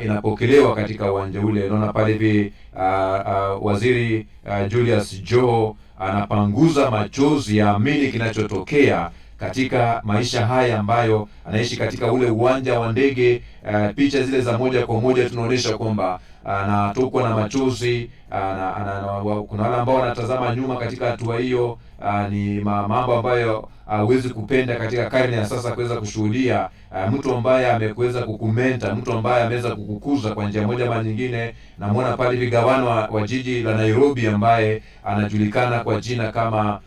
inapokelewa katika uwanja ule. Naona pale hivi waziri Julius Joho anapanguza machozi ya amini kinachotokea katika maisha haya ambayo anaishi katika ule uwanja wa ndege. Picha zile za moja kwa moja tunaonyesha kwamba anatokwa na machozi. Kuna wale ambao wanatazama nyuma katika hatua hiyo. Ni mambo ambayo huwezi kupenda katika karne ya sasa kuweza kushuhudia mtu ambaye amekuweza kukumenta, mtu ambaye ameweza kukukuza kwa njia moja ama nyingine. Namuona pale hivi gavana wa jiji la Nairobi ambaye anajulikana kwa jina kama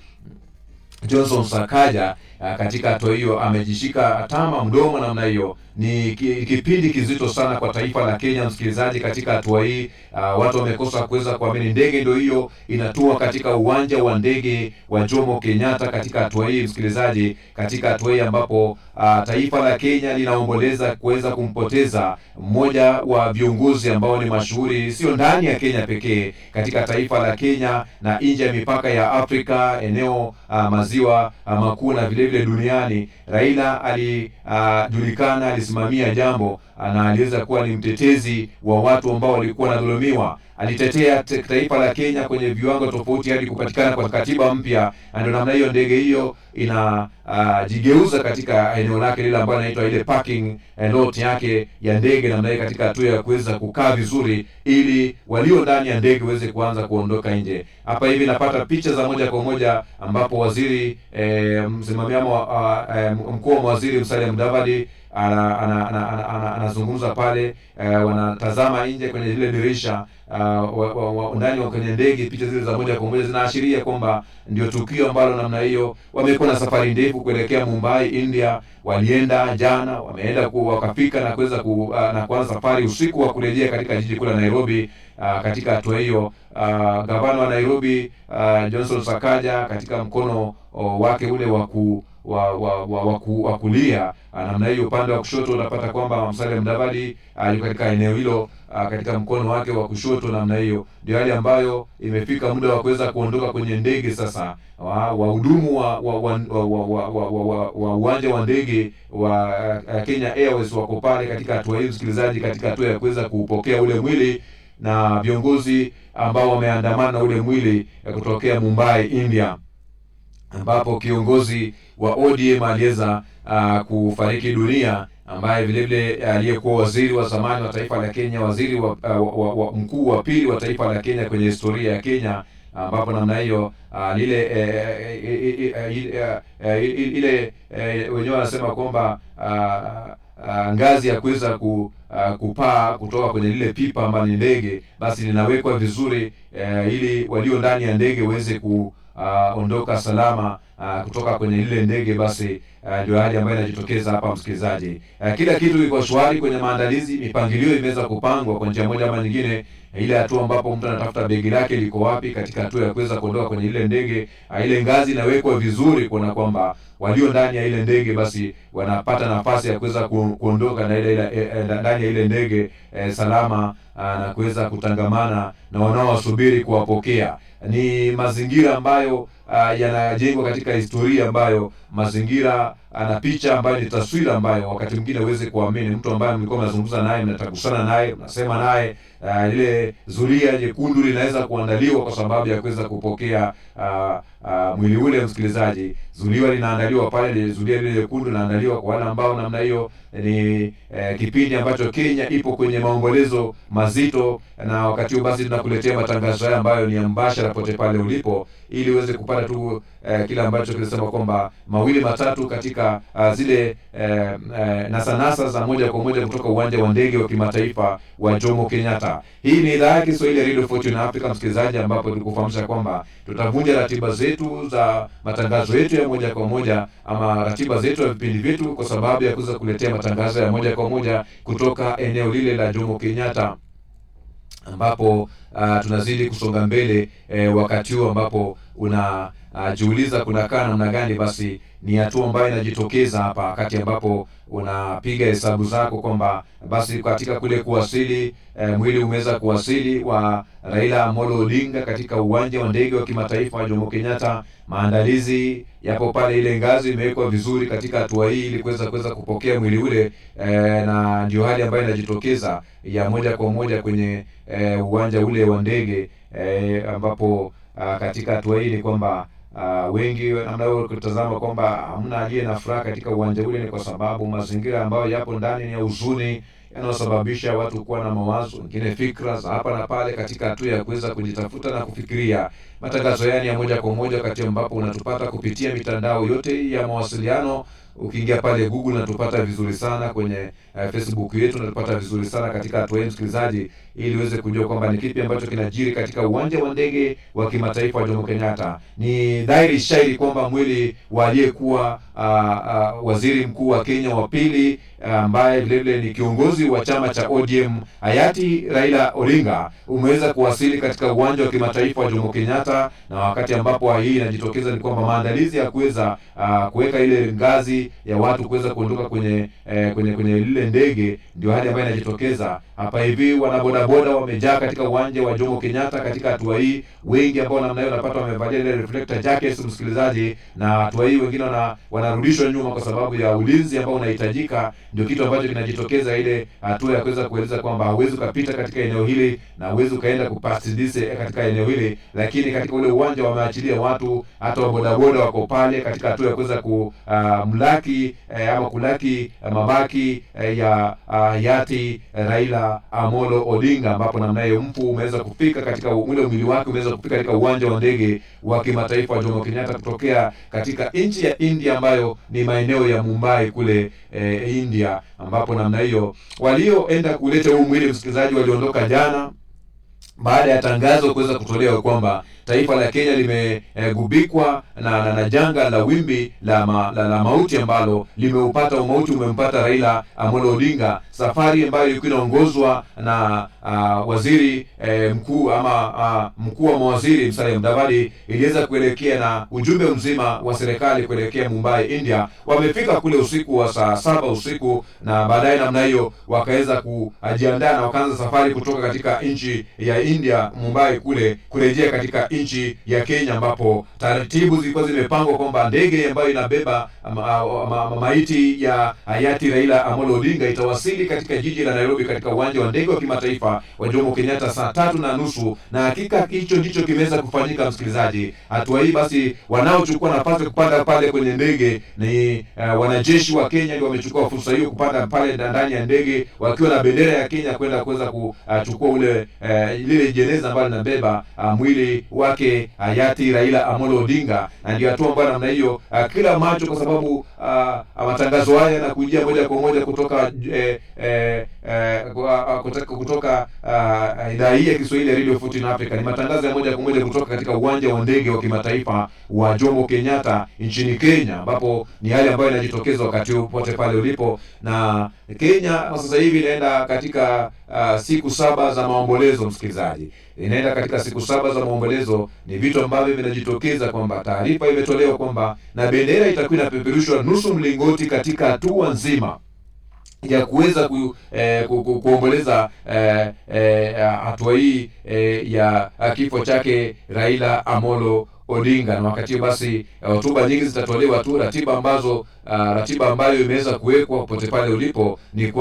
Johnson Sakaja. Katika hatua hiyo amejishika tama mdomo namna hiyo. Ni kipindi kizito sana kwa taifa la Kenya, msikilizaji. Katika hatua hii watu wamekosa kuweza kuamini. Ndege ndio hiyo inatua katika uwanja wa ndege wa Jomo Kenyatta. Katika hatua hii, msikilizaji, katika hatua hii ambapo taifa la Kenya linaomboleza kuweza kumpoteza mmoja wa viongozi ambao ni mashuhuri, sio ndani ya Kenya pekee, katika taifa la Kenya na nje ya mipaka ya Afrika, eneo maziwa makuu na vile vile duniani. Raila alijulikana, alisimamia jambo na aliweza kuwa ni mtetezi wa watu ambao walikuwa wanadhulumiwa. Alitetea taifa la Kenya kwenye viwango tofauti hadi kupatikana kwa katiba mpya. Ndio namna hiyo ndege hiyo jigeuza katika eneo lake lile ambalo inaitwa ile parking lot yake ya ndege, namna hiyo katika hatua ya kuweza kukaa vizuri ili walio ndani ya ndege waweze kuanza kuondoka nje. Hapa hivi napata picha za moja kwa moja ambapo waziri mkuu wa waziri Musalia Mudavadi anazungumza pale. Wanatazama nje kwenye ile dirisha ndani kwenye ndege. Picha zile za moja kwa moja zinaashiria kwamba ndio tukio ambalo namna hiyo. Wamekuwa na safari ndefu kuelekea Mumbai, India. Walienda jana, wameenda wakafika na kuweza kuanza safari usiku wa kurejea katika jiji kuu la Nairobi. Katika hatua hiyo gavana wa Nairobi Johnson Sakaja katika mkono wake ule wa kulia namna hiyo, upande wa kushoto unapata kwamba Musalia Mudavadi yuko katika eneo hilo. Katika mkono wake wa kushoto namna hiyo ndio hali ambayo imefika muda wa kuweza kuondoka kwenye ndege. Sasa wahudumu wa uwanja wa ndege wa Kenya Airways wako pale katika hatua hii, msikilizaji, katika hatua ya kuweza kupokea ule mwili na viongozi ambao wameandamana ule mwili kutokea Mumbai, India, ambapo kiongozi wa ODM aliweza kufariki dunia, ambaye vile vile aliyekuwa waziri wa zamani wa taifa la Kenya, waziri mkuu wa pili wa taifa la Kenya kwenye historia ya Kenya, ambapo namna hiyo ile wenyewe wanasema kwamba ngazi ya kuweza kupaa kutoka kwenye lile pipa ambalo ni ndege, basi linawekwa vizuri ili walio ndani ya ndege waweze ondoka salama kutoka kwenye lile ndege. Basi ndio hali ambayo inajitokeza hapa, msikilizaji. Kila kitu iko shwari kwenye maandalizi, mipangilio imeweza kupangwa kwa njia moja ama nyingine. Ile hatua ambapo mtu anatafuta begi lake liko wapi katika hatua ya kuweza kuondoka kwenye ile ndege, ile ngazi inawekwa vizuri kuona kwamba walio ndani ya ile ndege basi wanapata nafasi ya kuweza kuondoka na ile ndani ya ile ndege salama na kuweza kutangamana na wanaowasubiri kuwapokea. Ni mazingira ambayo yanajengwa katika historia, ambayo mazingira ana picha ambayo ni taswira ambayo wakati mwingine uweze kuamini. Mtu ambaye mlikuwa mnazungumza naye, mnatakusana naye, mnasema naye, ile zulia jekundu linaweza kuandaliwa kwa sababu ya kuweza kupokea mwili ule, msikilizaji. Zulia linaandaliwa pale, zulia lile jekundu linaandaliwa kwa wale ambao namna hiyo. Ni kipindi ambacho Kenya ipo kwenye maombolezo mazito, na wakati huo basi tunakuletea matangazo haya ambayo ni mbashara pote pale ulipo, ili uweze kupata tu kile ambacho kinasema kwamba mawili matatu katika zile nasa za moja kwa moja kutoka uwanja wa ndege wa kimataifa wa Jomo Kenyatta. Hii ni idhaa ya Kiswahili ya Radio Fortune Africa, msikilizaji, ambapo tulikufahamisha kwamba tutavunja ratiba zetu za matangazo yetu ya moja kwa moja, ama ratiba zetu ya vipindi vyetu, kwa sababu ya kuweza kuletea matangazo ya moja kwa moja kutoka eneo lile la Jomo Kenyatta, ambapo tunazidi kusonga mbele wakati huu ambapo jiuliza kunakaa namna gani, basi ni hatua ambayo inajitokeza hapa wakati ambapo unapiga hesabu zako kwamba basi katika kule kuwasili mwili umeweza kuwasili wa Raila Amolo Odinga katika uwanja wa ndege wa kimataifa wa Jomo Kenyatta. Maandalizi yapo pale, ile ngazi imewekwa vizuri katika hatua hii ili kuweza kupokea mwili ule, na ndio hali ambayo inajitokeza ya moja kwa moja kwenye uwanja ule wa ndege, ambapo katika hatua hii ni kwamba wengi wanao kutazama kwamba hamna aliye na furaha katika uwanja ule, ni kwa sababu mazingira ambayo yapo ndani ni ya huzuni, yanayosababisha watu kuwa na mawazo, wengine fikra za hapa na pale, katika hatua ya kuweza kujitafuta na kufikiria. Matangazo yani ya moja kwa moja wakati ambapo unatupata kupitia mitandao yote ya mawasiliano. Ukiingia pale Google unatupata vizuri sana, kwenye Facebook yetu unatupata vizuri sana katika hatua hii msikilizaji, ili uweze kujua kwamba ni kipi ambacho kinajiri katika uwanja wa ndege wa kimataifa wa Jomo Kenyatta. Ni dhahiri shairi kwamba mwili wa aliyekuwa waziri mkuu wa Kenya wa pili, ambaye vile ni kiongozi wa chama cha ODM hayati Raila Odinga, umeweza kuwasili katika uwanja wa kimataifa wa Jomo Kenyatta. Na wakati ambapo hii inajitokeza ni kwamba maandalizi ya kuweza kuweka ile ngazi ya watu kuweza kuondoka kwenye lile ndege ndio hali ambayo inajitokeza hapa hivi. Wanabodaboda wamejaa katika uwanja wa Jomo Kenyatta katika hatua hii, wengi ambao namna hiyo unapata wamevalia ile reflector jackets msikilizaji, na hatua hii wengine wanarudishwa nyuma kwa sababu ya ulinzi ambao unahitajika. Ndio kitu ambacho kinajitokeza, ile hatua ya kuweza kueleza kwamba hauwezi kupita katika eneo hili na hauwezi kaenda kupasindise katika eneo hili, lakini katika ule uwanja wameachilia watu, hata wabodaboda wako pale katika hatua ya kuweza kumlaki ama kulaki mabaki ya hayati Raila Amolo Odinga, ambapo namna hiyo mfu umeweza kufika katika ule mwili wake umeweza kufika katika uwanja wa ndege wa kimataifa wa Jomo Kenyatta kutokea katika nchi ya India, ambayo ni maeneo ya Mumbai kule India, ambapo namna hiyo walioenda kuleta huu mwili msikilizaji waliondoka jana baada ya tangazo kuweza kutolewa kwamba taifa la Kenya limegubikwa na janga la wimbi la mauti ambalo umempata Raila Amolo Odinga. Safari ambayo ilikuwa inaongozwa na waziri mkuu ama mkuu wa mawaziri Musalia Mudavadi iliweza kuelekea na ujumbe mzima wa serikali kuelekea Mumbai, India. Wamefika kule usiku wa saa 7 usiku, na baadaye namna hiyo wakaweza kujiandaa na wakaanza safari kutoka katika nchi ya India Mumbai kule kurejea katika nchi ya Kenya, ambapo taratibu zilikuwa zimepangwa kwamba ndege ambayo inabeba maiti ya hayati Raila Amolo Odinga itawasili katika jiji la Nairobi katika uwanja wa ndege wa kimataifa wa Jomo Kenyatta saa 3:30, na hakika hicho ndicho kimeweza kufanyika msikilizaji. Hatua hii basi, wanaochukua nafasi kupanda pale kwenye ndege ni wanajeshi wa Kenya, ndio wamechukua fursa hiyo kupanda pale ndani ya ndege wakiwa na bendera ya Kenya kwenda kuweza kuchukua lile jeneza ambalo linabeba mwili wake hayati Raila Amolo Odinga. Na ndio hatua ambayo namna hiyo kila macho, kwa sababu matangazo haya yanakujia moja kwa moja kutoka kutoka idhaa hii ya Kiswahili ya Radio 14 Africa. Ni matangazo ya moja kwa moja kutoka katika uwanja wa ndege wa kimataifa wa Jomo Kenyatta nchini Kenya, ambapo ni hali ambayo inajitokeza wakati pote pale ulipo. Na Kenya sasa hivi inaenda katika siku 7 za maombolezo msikilizaji. Inaenda katika siku 7 za maombolezo. Ni vitu ambavyo vinajitokeza kwamba taarifa imetolewa kwamba na bendera itakuwa inapeperushwa nusu mlingoti katika hatua nzima ya kuweza kuomboleza hatua hii ya kifo chake Raila Amolo Odinga. Na wakati basi hotuba nyingi zitatolewa tu. Ratiba ambayo imeweza kuwekwa pote pale ulipo ni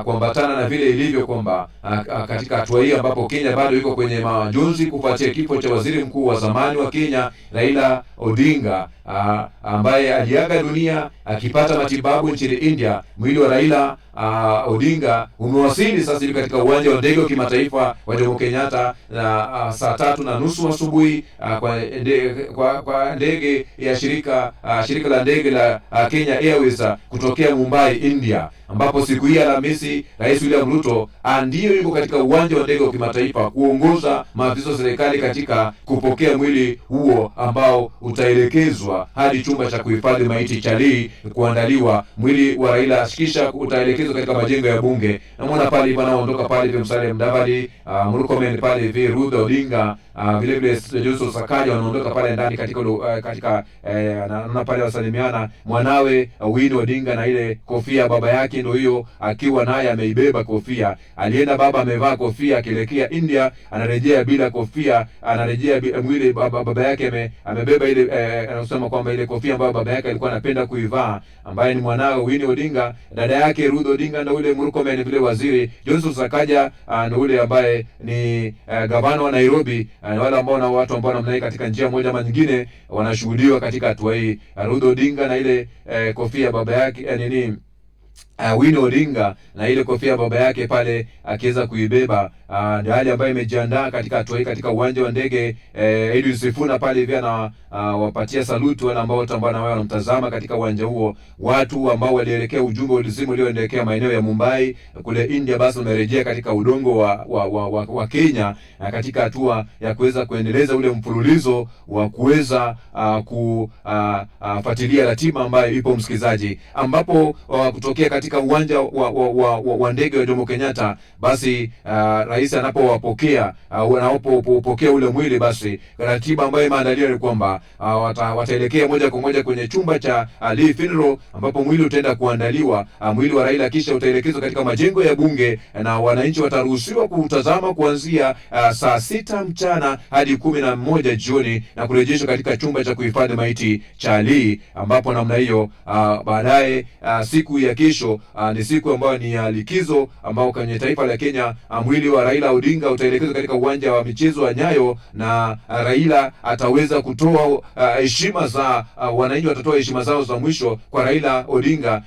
kuambatana na vile ilivyo kwamba katika hatua hii ambapo Kenya bado iko kwenye majonzi kufuatia kifo cha waziri mkuu wa zamani wa Kenya Raila Odinga, ambaye aliaga dunia akipata matibabu nchini India. Mwili wa Raila Odinga umewasili sasa hivi katika uwanja wa ndege wa kimataifa wa Jomo Kenyatta na saa 3:30 asubuhi kwa ndege ya shirika la ndege la Kenya Airways kutokea Mumbai, India, ambapo siku hii Alhamisi Rais William Ruto ndiyo yuko katika uwanja wa ndege wa kimataifa kuongoza maafisa wa serikali katika kupokea mwili huo ambao utaelekezwa hadi chumba cha kuhifadhi maiti cha Lee kuandaliwa. Mwili wa Raila kisha utaelekezwa katika majengo ya bunge. Namuona pale wanaondoka pale Musalia Mudavadi, Murkomen pale Ruto Odinga, vile vile Johnson Sakaja wanaondoka pale ndani katika na pale wasalimiana mwanawe Winnie Odinga na ile kofia baba yake ndio hiyo, akiwa naye ameibeba kofia. Alienda baba amevaa kofia akielekea India, anarejea bila kofia, anarejea mwili baba yake amebeba ile anasema kwamba ile kofia ambayo baba yake alikuwa anapenda kuivaa, ambaye ni mwanawe Winnie Odinga. Dada yake Ruth Odinga na ule Murkomen vile waziri. Johnson Sakaja na ule ambaye ni gavana wa Nairobi, wale ambao na watu ambao wanamnai katika njia moja ama nyingine wanashuhudiwa katika hatua hii. Ruth Odinga na ile kofia baba yake Winnie Odinga na ile kofia baba yake pale akiweza kuibeba, ndio hali ambayo imejiandaa katika hatua hii katika uwanja wa ndege. Edwin Sifuna pale hivi na wapatia saluti wale ambao na wao wanamtazama katika uwanja huo. Watu ambao walielekea ujumbe ulizimu ulioelekea maeneo ya Mumbai kule India, basi wamerejea katika udongo wa Kenya katika hatua ya kuweza kuendeleza ule mfululizo wa kuweza kufuatilia ratiba ambayo ipo msikizaji, ambapo kutokea katika uwanja wa ndege wa Jomo Kenyatta, basi rais anapowapokea wanapopokea ule mwili, basi ratiba ambayo imeandaliwa ni kwamba wataelekea moja kwa moja kwenye chumba cha Lee Funeral, ambapo mwili utaenda kuandaliwa. Mwili wa Raila kisha utaelekezwa katika majengo ya bunge, na wananchi wataruhusiwa kutazama kuanzia saa 6 mchana hadi 11 jioni, na kurejeshwa katika chumba cha kuhifadhi maiti cha Lee, ambapo namna hiyo baadaye siku ya kesho ni siku ambayo ni ya likizo, ambao kwenye taifa la Kenya mwili wa Raila Odinga utaelekezwa katika uwanja wa michezo wa Nyayo, na Raila ataweza kutoa heshima za wananchi watatoa heshima zao za mwisho kwa Raila Odinga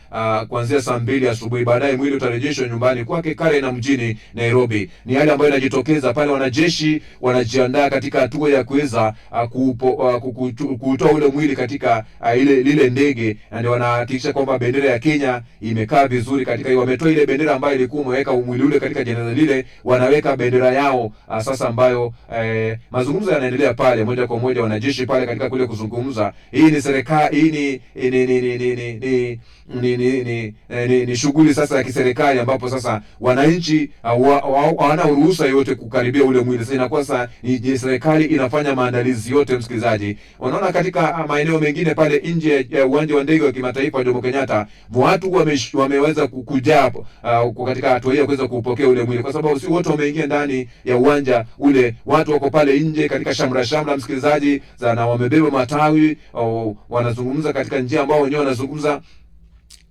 kuanzia saa 2 asubuhi. Baadaye mwili utarejeshwa nyumbani kwake Karen na mjini Nairobi. Ni hali ambayo inajitokeza pale wanajeshi wanajiandaa katika hatua ya kuweza kutoa ule mwili katika lile ndege, na ndio wanahakikisha kwamba bendera ya Kenya imekaa vizuri katika hiyo. Wametoa ile bendera ambayo ilikuwa imeweka mwili ule katika jeneza lile, wanaweka bendera yao sasa, ambayo mazungumzo yanaendelea pale moja kwa moja, wanajeshi pale katika kule kuzungumza. Hii ni serikali, hii ni shughuli sasa ya kiserikali, ambapo sasa wananchi hawana ruhusa yote kukaribia ule mwili. Sasa inakuwa sasa ni serikali inafanya maandalizi yote msikizaji. Unaona katika maeneo mengine pale nje ya uwanja wa ndege wa kimataifa wa Jomo Kenyatta, watu wameweza kujaa katika hatua hiyo kuweza kupokea ule mwili, kwa sababu si wote wameingia ndani ya uwanja ule. Watu wako pale nje katika shamra msikilizaji, na wamebeba matawi, wanazungumza katika njia ambao wenyewe wanazungumza,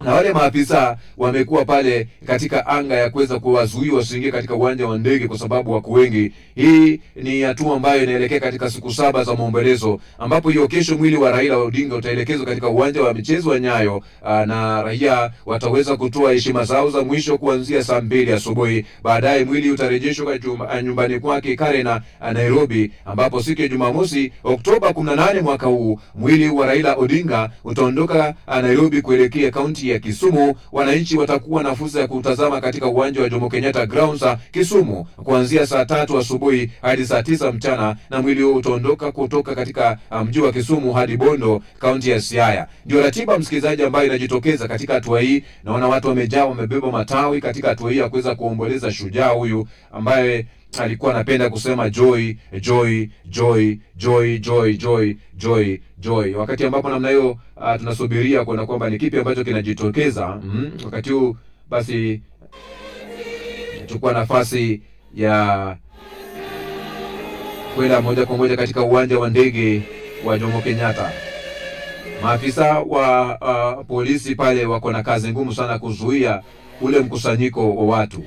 na wale maafisa wamekuwa pale katika anga ya kuweza kuwazuia wasiingie katika uwanja wa ndege kwa sababu wako wengi. Hii ni hatua ambayo inaelekea katika siku 7 za maombolezo, ambapo hiyo kesho mwili wa Raila Odinga utaelekezwa katika uwanja wa michezo wa Nyayo, na raia wataweza kutoa heshima zao za mwisho kuanzia saa 2 asubuhi. Baadaye mwili utarejeshwa nyumbani kwake Karen na Nairobi, ambapo siku ya Jumamosi Oktoba 18 mwaka huu mwili wa Raila Odinga utaondoka Nairobi kuelekea kaunti ya Kisumu. Wananchi watakuwa na fursa ya kutazama katika uwanja wa Jomo Kenyatta Grounds Kisumu kuanzia saa 3 asubuhi hadi saa 9 mchana, na mwili huo utaondoka kutoka katika mji wa Kisumu hadi Bondo, kaunti ya Siaya. Ndio ratiba msikilizaji ambayo inajitokeza katika hatua hii. Naona watu wamejaa, wamebeba matawi katika hatua hii ya kuweza kuomboleza shujaa huyu ambaye alikuwa anapenda kusema joy joy joy joy joy joy joy joy. Wakati ambapo namna hiyo tunasubiria kuona kwamba ni kipi ambacho kinajitokeza wakati huu, basi chukua nafasi ya kwenda moja kwa moja katika uwanja wa ndege wa Jomo Kenyatta. Maafisa wa polisi pale wako na kazi ngumu sana kuzuia ule mkusanyiko wa watu.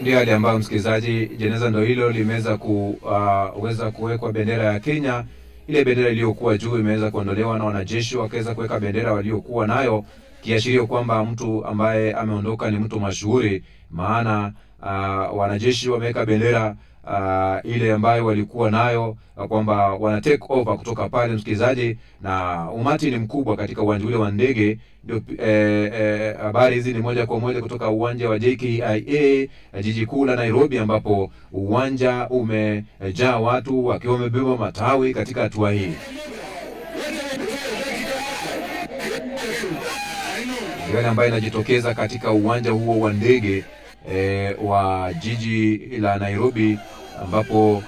Ndio hali ambayo msikilizaji, jeneza ndio hilo limeweza kuweza kuwekwa bendera ya Kenya. Ile bendera iliyokuwa juu imeweza kuondolewa na wanajeshi wakaweza kuweka bendera waliokuwa nayo, kiashiria kwamba mtu ambaye ameondoka ni mtu mashuhuri, maana wanajeshi wameweka bendera ile ambayo walikuwa nayo, kwamba wana take over kutoka pale msikilizaji, na umati ni mkubwa katika uwanja ule wa ndege. Ndio habari hizi ni moja kwa moja kutoka uwanja wa JKIA jiji kuu la Nairobi, ambapo uwanja umejaa watu wakiwa wamebeba matawi katika hatua hii. Yale ambayo inajitokeza katika uwanja huo wa ndege wa jiji la Nairobi, ambapo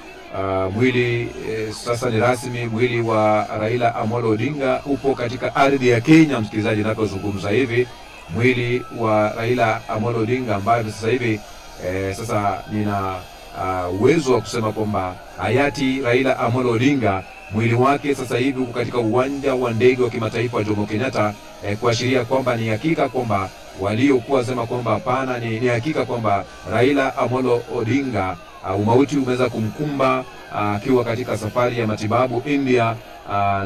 mwili sasa ni rasmi, mwili wa Raila Amolo Odinga upo katika ardhi ya Kenya. Msikilizaji, ninapozungumza hivi, mwili wa Raila Amolo Odinga ambaye sasa hivi sasa nina uwezo wa kusema kwamba hayati Raila Amolo Odinga mwili wake sasa hivi uko katika uwanja wa ndege wa kimataifa wa Jomo Kenyatta, kuashiria kwamba ni hakika kwamba waliokuwa sema kwamba hapana, ni hakika kwamba Raila Amolo Odinga umauti umeweza kumkumba akiwa katika safari ya matibabu India,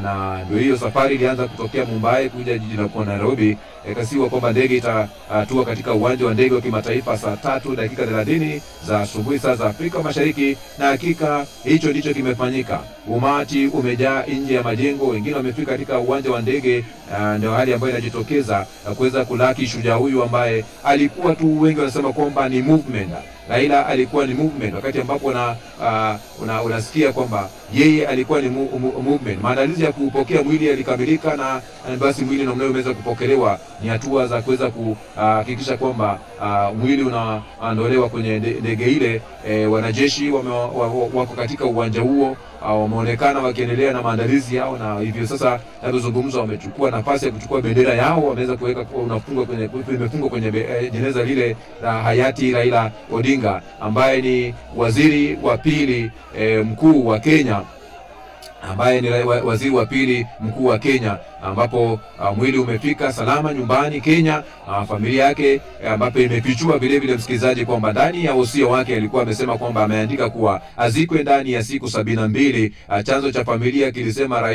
na ndio hiyo safari ilianza kutokea Mumbai kuja jiji la Nairobi. Kasiwa kwamba ndege itatua katika uwanja wa ndege wa kimataifa saa 3:30 za asubuhi saa za Afrika Mashariki, na hakika hicho ndicho kimefanyika. Umati umejaa nje ya majengo, wengine wamefika katika uwanja wa ndege. Ndio hali ambayo inajitokeza kuweza kulaki shujaa huyu ambaye alikuwa tu, wengi wanasema kwamba ni movement. Raila alikuwa ni movement, wakati ambapo unasikia kwamba yeye alikuwa ni movement. Maandalizi ya kupokea mwili yalikamilika, na basi mwili namna umeweza kupokelewa. Ni hatua za kuweza kuhakikisha kwamba mwili unaondolewa kwenye ndege ile. Wanajeshi wako katika uwanja huo, wameonekana wakiendelea na maandalizi yao, na hivyo sasa tunazungumza, wamechukua nafasi ya kuchukua bendera yao, wameweza kuweka imefungwa kwenye jeneza lile la hayati Raila Odinga, ambaye ni waziri wa pili mkuu wa Kenya, ambaye ni waziri wa pili mkuu wa Kenya, ambapo mwili umefika salama nyumbani Kenya. Familia yake ambapo imefichua vile vile msikilizaji kwamba ndani ya wosia wake alikuwa amesema kwamba ameandika kuwa azikwe ndani ya siku 72. Chanzo cha familia kilisema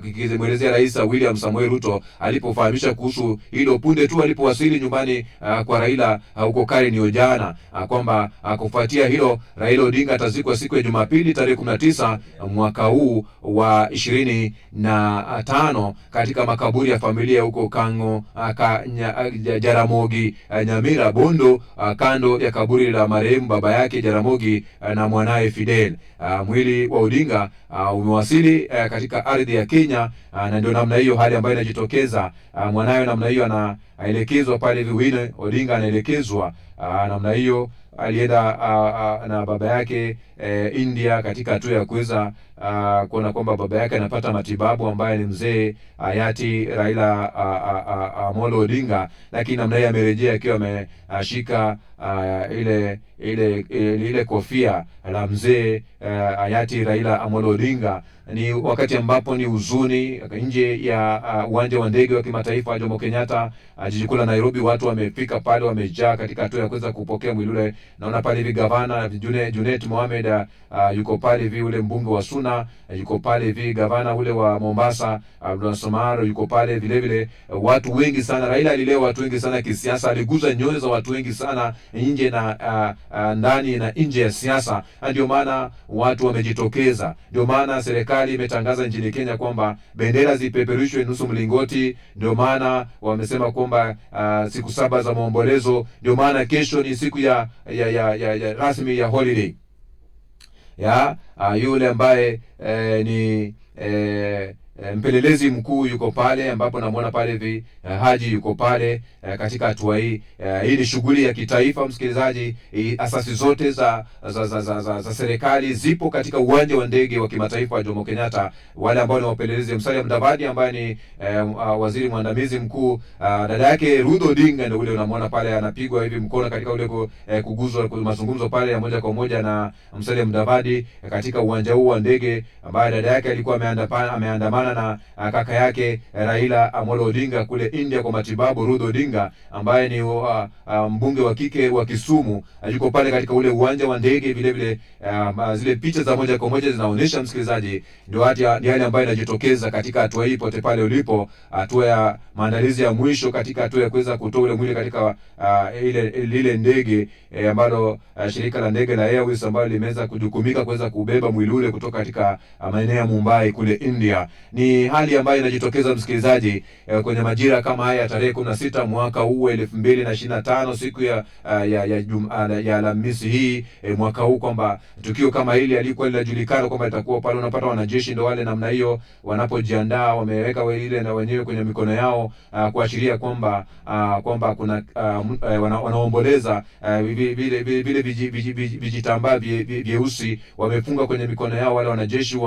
kikimwelezea Rais William Samoei Ruto alipofahamisha kuhusu hilo punde tu alipowasili nyumbani kwa Raila huko Karen jana, kwamba kufuatia hilo Raila Odinga atazikwa siku ya Jumapili tarehe 19 mwaka huu wa 25 katika makaburi ya familia huko Kango, Jaramogi, Nyamira, Bondo, kando ya kaburi la marehemu baba yake Jaramogi na mwanae Fidel. Mwili wa Odinga umewasili katika ardhi ya Kenya, na ndio namna hiyo hali ambayo inajitokeza. Mwanae namna hiyo anaelekezwa pale Wine Odinga, anaelekezwa namna hiyo. Alienda na baba yake India katika hatua ya kuweza kuona kwamba baba yake anapata matibabu, ambaye ni mzee hayati Raila Amolo Odinga, lakini namna hiyo amerejea akiwa ameshika ile kofia la mzee hayati Raila Amolo Odinga. Ni wakati ambapo ni huzuni nje ya uwanja wa ndege wa kimataifa wa Jomo Kenyatta jiji kuu la Nairobi. Watu wamefika pale, wamejaa katika hatua ya kuweza kupokea mwili ule. Naona pale hivi gavana Junet Mohamed yuko pale hivi, ule mbunge wa Suna yuko pale hivi, gavana ule wa Mombasa Abdul Somaro yuko pale vile vile. Watu wengi sana. Raila alilewa watu wengi sana kisiasa, aliguza nyoyo za watu wengi sana nje na ndani na nje ya siasa. Ndio maana watu wamejitokeza, ndio maana serikali imetangaza nchini Kenya kwamba bendera zipeperushwe nusu mlingoti. Ndio maana wamesema kwamba siku 7 za maombolezo. Ndio maana kesho ni siku ya rasmi ya holiday yule ambaye ni mpelelezi mkuu yuko pale, ambapo namuona pale hivi Haji yuko pale katika hatua hii. Hii ni shughuli ya kitaifa msikilizaji. Asasi zote za serikali zipo katika uwanja wa ndege wa kimataifa wa Jomo Kenyatta. Wale ambao ni wapelelezi, Musalia Mudavadi ambaye ni waziri mwandamizi mkuu, dada yake Ruth Odinga ndio ule unamuona pale anapigwa hivi mkono katika ule kuguzwa mazungumzo pale ya moja kwa moja na Musalia Mudavadi katika uwanja huu wa ndege, ambaye dada yake alikuwa ameandamana kukutana na kaka yake Raila Amolo Odinga kule India kwa matibabu. Ruth Odinga ambaye ni mbunge wa kike wa Kisumu yuko pale katika ule uwanja wa ndege. Vile vile zile picha za moja kwa moja zinaonyesha msikilizaji, ndio hali ambayo inajitokeza katika hatua hii pote pale ulipo, hatua ya maandalizi ya mwisho katika hatua ya kuweza kutoa ule mwili katika ile ndege ambalo shirika la ndege la Airways ambalo limeweza kujukumika kuweza kubeba mwili ule kutoka katika maeneo ya Mumbai kule India. Ni hali ambayo inajitokeza msikilizaji kwenye majira kama haya tarehe 16 mwaka huu 2025 siku ya Alhamisi hii mwaka huu, kwamba tukio kama hili alikuwa linajulikana kwamba litakuwa pale. Unapata wanajeshi ndio wale namna hiyo wanapojiandaa, wameweka ile na wenyewe kwenye mikono yao kuashiria kwamba kuna wanaomboleza vile vijitambaa vyeusi wamefunga kwenye mikono yao wale wanajeshi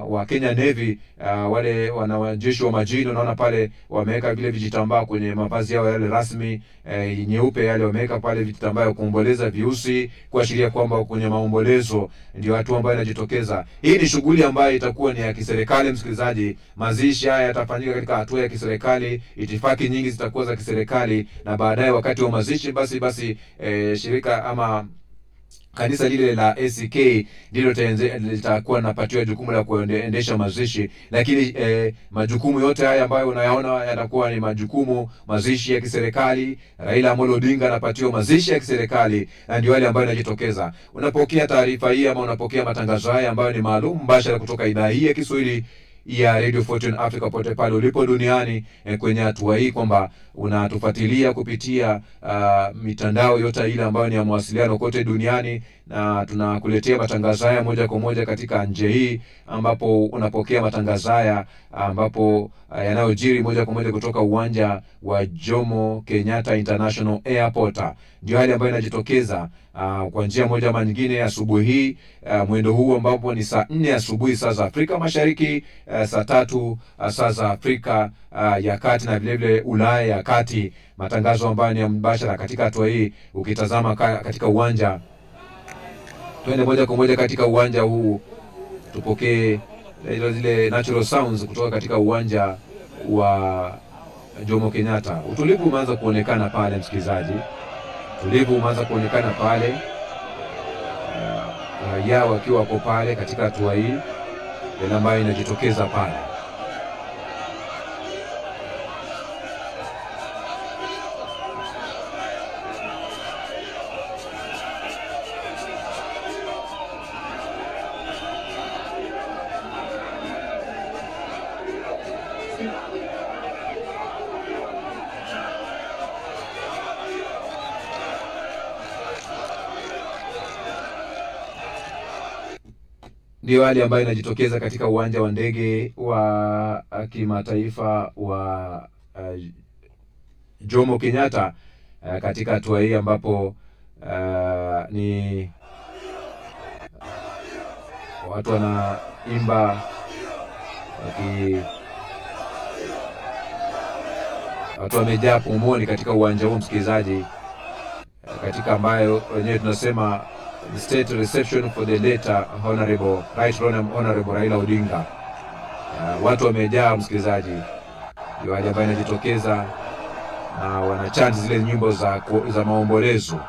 wa Kenya Navy, wale wanajeshi wa majini. Unaona pale wameweka vile vijitambaa kwenye mavazi yao yale rasmi nyeupe, yale wameweka pale vijitambaa ya kuomboleza vyeusi kuashiria kwamba kwenye maombolezo ndio watu ambao wanajitokeza. Hii ni shughuli ambayo itakuwa ni ya kiserikali msikilizaji. Mazishi haya yatafanyika katika hatua ya kiserikali, itifaki nyingi zitakuwa za kiserikali, na baadaye wakati wa mazishi basi shirika ama kanisa lile la ACK ndilo litakuwa napatiwa jukumu la kuendesha mazishi. Lakini majukumu yote haya ambayo unayaona yatakuwa ni mazishi ya kiserikali. Raila Amolo Odinga anapatiwa mazishi ya kiserikali, na ndio wale ambao wanajitokeza. Unapokea taarifa hii ama unapokea matangazo haya ambayo ni maalum mbashara kutoka idhaa hii ya Kiswahili ya Radio Fortune Africa pote pale ulipo duniani, kwenye hatua hii kwamba unatufuatilia kupitia mitandao yote ile ambayo ni ya mawasiliano kote duniani, na tunakuletea matangazo haya moja kwa moja katika nje hii, ambapo unapokea matangazo haya ambapo yanayojiri moja kwa moja kutoka uwanja wa Jomo Kenyatta International Airport. Ndio hali ambayo inajitokeza kwa njia moja ama nyingine asubuhi hii, mwendo huu ambapo ni saa 4 asubuhi saa za Afrika Mashariki, saa 3 saa za Afrika ya Kati na vile vile Ulaya ya Kati. Matangazo ambayo ni mbashara katika hatua hii. Ukitazama katika uwanja, twende moja kwa moja katika uwanja huu tupokee zile natural sounds kutoka katika uwanja wa Jomo Kenyatta. Utulivu umeanza kuonekana pale msikilizaji, utulivu umeanza kuonekana pale, raia wakiwa wako pale katika hatua hii ile ambayo inajitokeza pale. Ndio hali ambayo inajitokeza katika uwanja wa ndege wa kimataifa wa Jomo Kenyatta katika hatua hii ambapo ni watu wanaimba watu wamejaa pomoni katika uwanja huu msikilizaji, katika ambayo wenyewe tunasema state reception for the later honorable Raila Odinga. Watu wamejaa msikilizaji, ndio hali ambayo inajitokeza na wanachant zile nyimbo za maombolezo.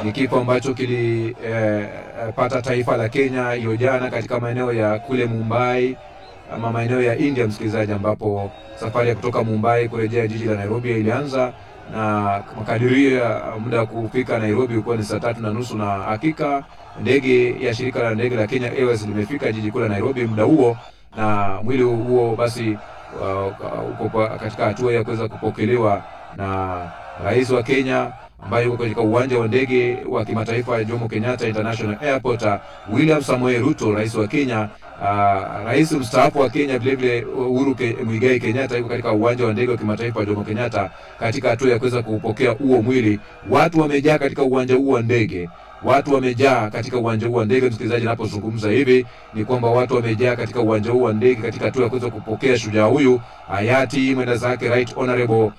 Ni kifo ambacho kilipata taifa la Kenya hiyo jana katika maeneo ya kule Mumbai ama maeneo ya India msikilizaji, ambapo safari ya kutoka Mumbai kurejea jiji la Nairobi ilianza, na makadirio ya muda wa kufika Nairobi ulikuwa ni saa 3:30, na hakika ndege ya shirika la ndege la Kenya Airways limefika jiji kuu la Nairobi muda huo, na mwili huo basi uko katika hatua ya kuweza kupokelewa na rais wa Kenya ambaye yuko katika uwanja wa ndege wa kimataifa ya Jomo Kenyatta International Airport, William Samoei Ruto, rais wa Kenya, rais mstaafu wa Kenya vile vile Uhuru Muigai Kenyatta yuko katika uwanja wa ndege wa kimataifa wa Jomo Kenyatta katika hatua ya kuweza kupokea huo mwili. Watu wamejaa katika uwanja huu wa ndege. Watu wamejaa katika uwanja huu wa ndege. Msikilizaji, ninapozungumza hivi ni kwamba watu wamejaa katika uwanja huu wa ndege katika hatua ya kuweza kupokea shujaa huyu hayati mwenda zake Right Honorable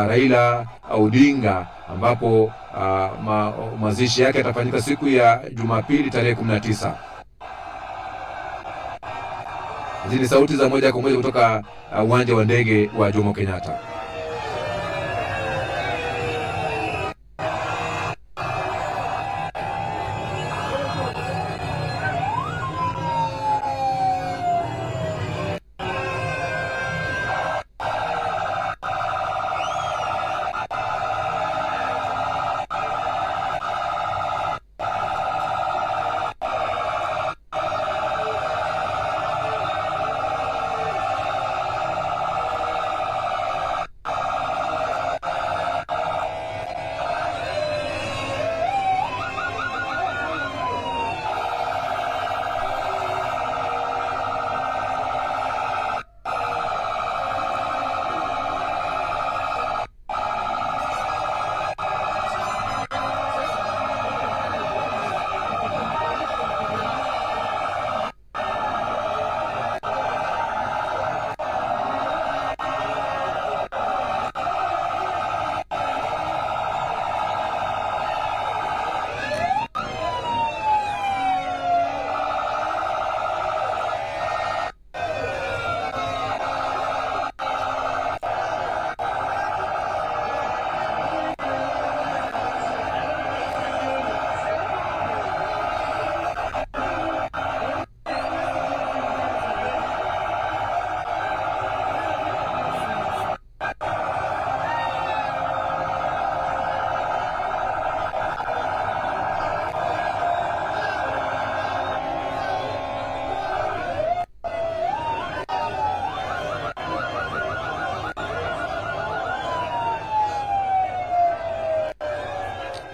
Raila Odinga, ambapo mazishi yake yatafanyika siku ya Jumapili tarehe 19. Hizi ni sauti za moja kwa moja kutoka uwanja wa ndege wa Jomo Kenyatta.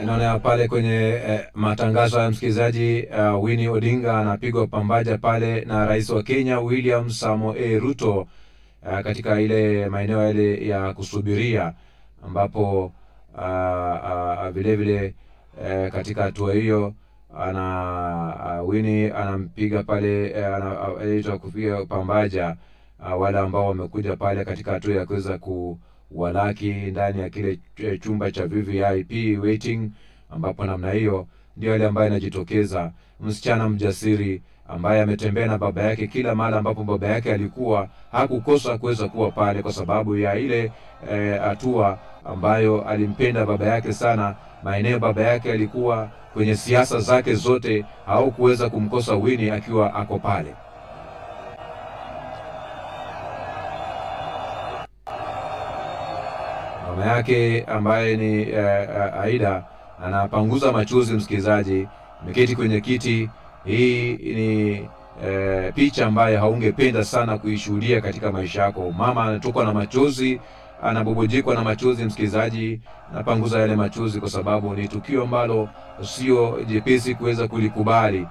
Inaona pale kwenye matangazo ya msikilizaji, Winnie Odinga anapigwa pambaja pale na rais wa Kenya William Samoei Ruto katika ile maeneo yale ya kusubiria, ambapo vile vile katika hatua hiyo Winnie anampiga pale, anaitwa kupiga pambaja wale ambao wamekuja pale katika hatua ya kuweza walaki ndani ya kile chumba cha VVIP waiting, ambapo namna hiyo ndio ile ambayo inajitokeza msichana mjasiri ambaye ametembea na baba yake kila mahali ambapo baba yake alikuwa, hakukosa kuweza kuwa pale kwa sababu ya ile hatua ambayo alimpenda baba yake sana. Maeneo baba yake alikuwa kwenye siasa zake zote, au kuweza kumkosa Winnie akiwa ako pale. Mama yake ambaye ni Aida anapanguza machozi. Msikilizaji, ameketi kwenye kiti. Hii ni picha ambayo haungependa sana kuishuhudia katika maisha yako. Mama anatokwa na machozi, anabubujikwa na machozi. Msikilizaji, anapanguza yale machozi kwa sababu ni tukio ambalo sio jepesi kuweza kulikubali.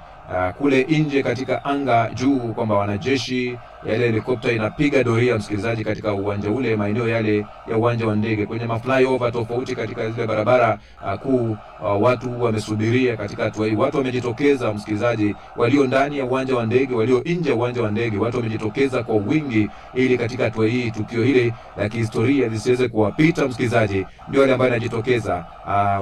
Kule nje katika anga juu, kwamba wanajeshi yale helikopta inapiga doria, msikilizaji, katika uwanja ule, maeneo yale ya uwanja wa ndege, kwenye maflyover tofauti katika zile barabara kuu. Watu wamesubiria katika hatua hii. Watu wamejitokeza, msikilizaji, walio ndani ya uwanja wa ndege, walio nje ya uwanja wa ndege. Watu wamejitokeza kwa wingi ili katika hatua hii tukio hili la kihistoria lisiweze kuwapita. Msikilizaji, ndio wale ambao wanajitokeza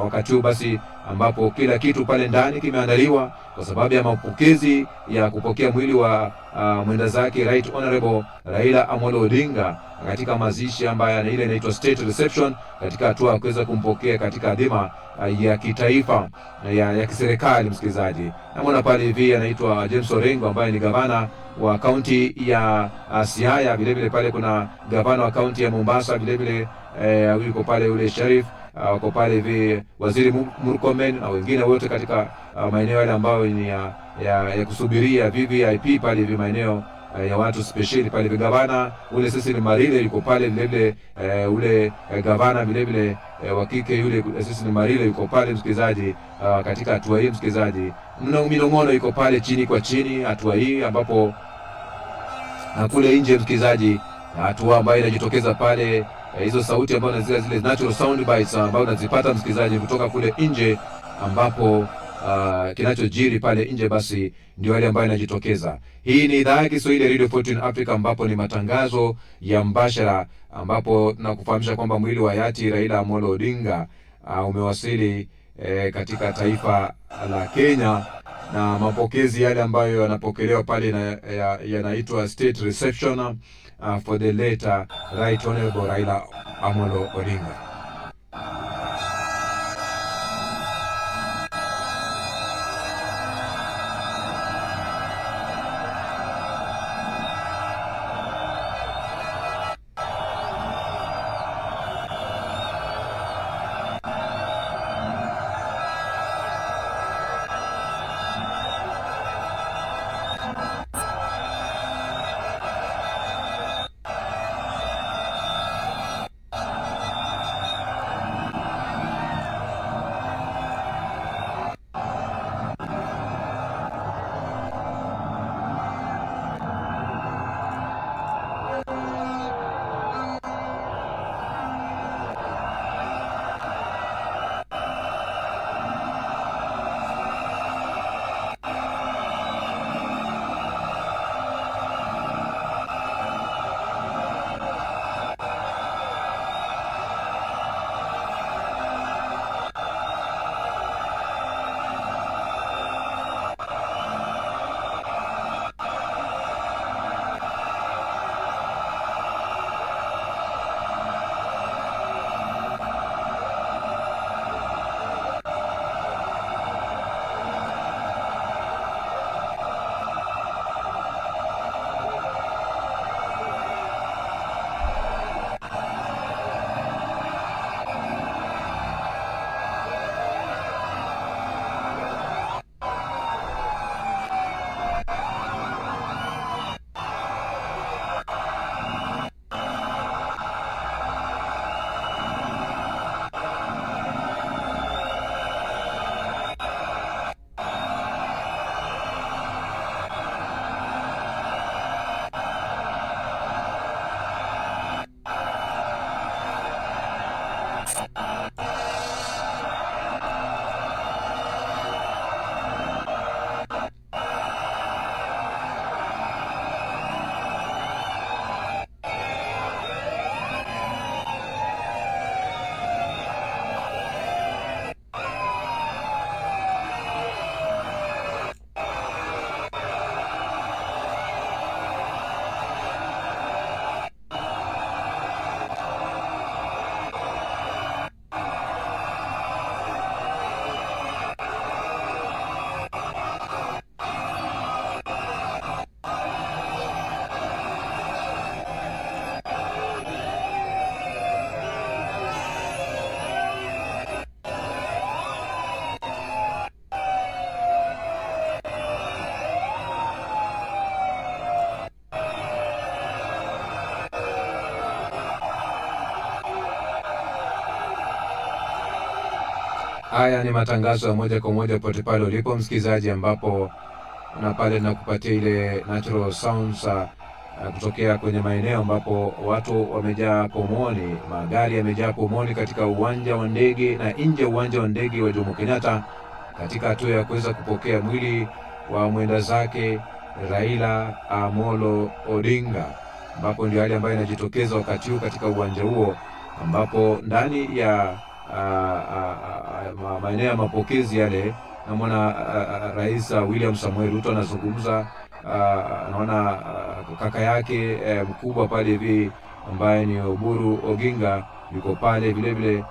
wakati huu basi, ambapo kila kitu pale ndani kimeandaliwa kwa sababu ya mapokezi ya kupokea mwili wa mwenda zake Right Honorable Raila Amolo Odinga katika mazishi ambayo ile inaitwa state reception, katika hatua ya kuweza kumpokea katika adhima ya kitaifa ya kiserikali. Msikilizaji, naona pale hivi anaitwa James Orengo ambaye ni gavana wa kaunti ya Siaya. Vile vile pale kuna gavana wa kaunti ya Mombasa, vile vile yuko pale ule Sharif, wako pale hivi Waziri Murkomen na wengine wote katika maeneo yale ambayo ni ya kusubiria VVIP pale hivi maeneo ya watu speciali pale. Gavana ule Cecily Marile yuko pale vile vile, ule gavana vile vile wa kike yule Cecily Marile yuko pale msikilizaji, katika hatua hii msikilizaji. Minong'ono yuko pale chini kwa chini hatua hii, ambapo na kule nje msikilizaji, hatua ambayo inajitokeza pale, hizo sauti ambazo zile natural sound bites ambazo unazipata msikilizaji kutoka kule nje, ambapo kinachojiri pale nje basi ndio yale ambayo inajitokeza. Hii ni idhaa ya Kiswahili ya Radio Fortune Africa, ambapo ni matangazo ya mbashara, ambapo tunakufahamisha kwamba mwili wa hayati Raila Amolo Odinga umewasili katika taifa la Kenya, na mapokezi yale ambayo yanapokelewa pale yanaitwa state reception for the late Right Honorable Raila Amolo Odinga. Haya ni matangazo ya moja kwa moja pote pale ulipo msikilizaji, ambapo na pale nakupatia ile natural sounds kutokea kwenye maeneo ambapo watu wamejaa pomoni, magari yamejaa pomoni katika uwanja wa ndege na nje uwanja wa ndege wa Jomo Kenyatta, katika hatua ya kuweza kupokea mwili wa mwenda zake Raila Amolo Odinga, ambapo ndio hali ambayo inajitokeza wakati huu katika uwanja huo, ambapo ndani ya maeneo ya mapokezi yale naona Rais William Samuel Ruto anazungumza. Naona kaka yake mkubwa pale hivi ambaye ni Oburu Oginga yuko pale vile vile.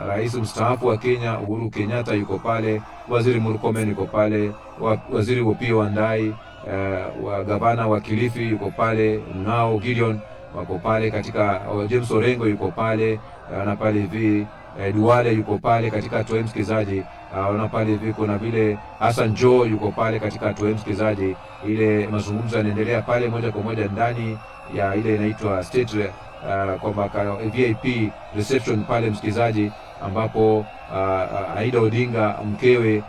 Rais mstaafu wa Kenya Uhuru Kenyatta yuko pale, Waziri Murkomen yuko pale, Waziri Opiyo Wandayi, wa gavana wa Kilifi yuko pale, nao Gideon wako pale katika, James Orengo yuko pale na pale hivi Duale yuko pale katika hatua hii msikilizaji. Ona pale hivi kuna vile Hassan Joho yuko pale katika hatua hii msikilizaji. Ile mazungumzo yanaendelea pale moja kwa moja ndani ya ile inaitwa state kwamba VIP reception pale msikilizaji, ambapo Aida Odinga mkewe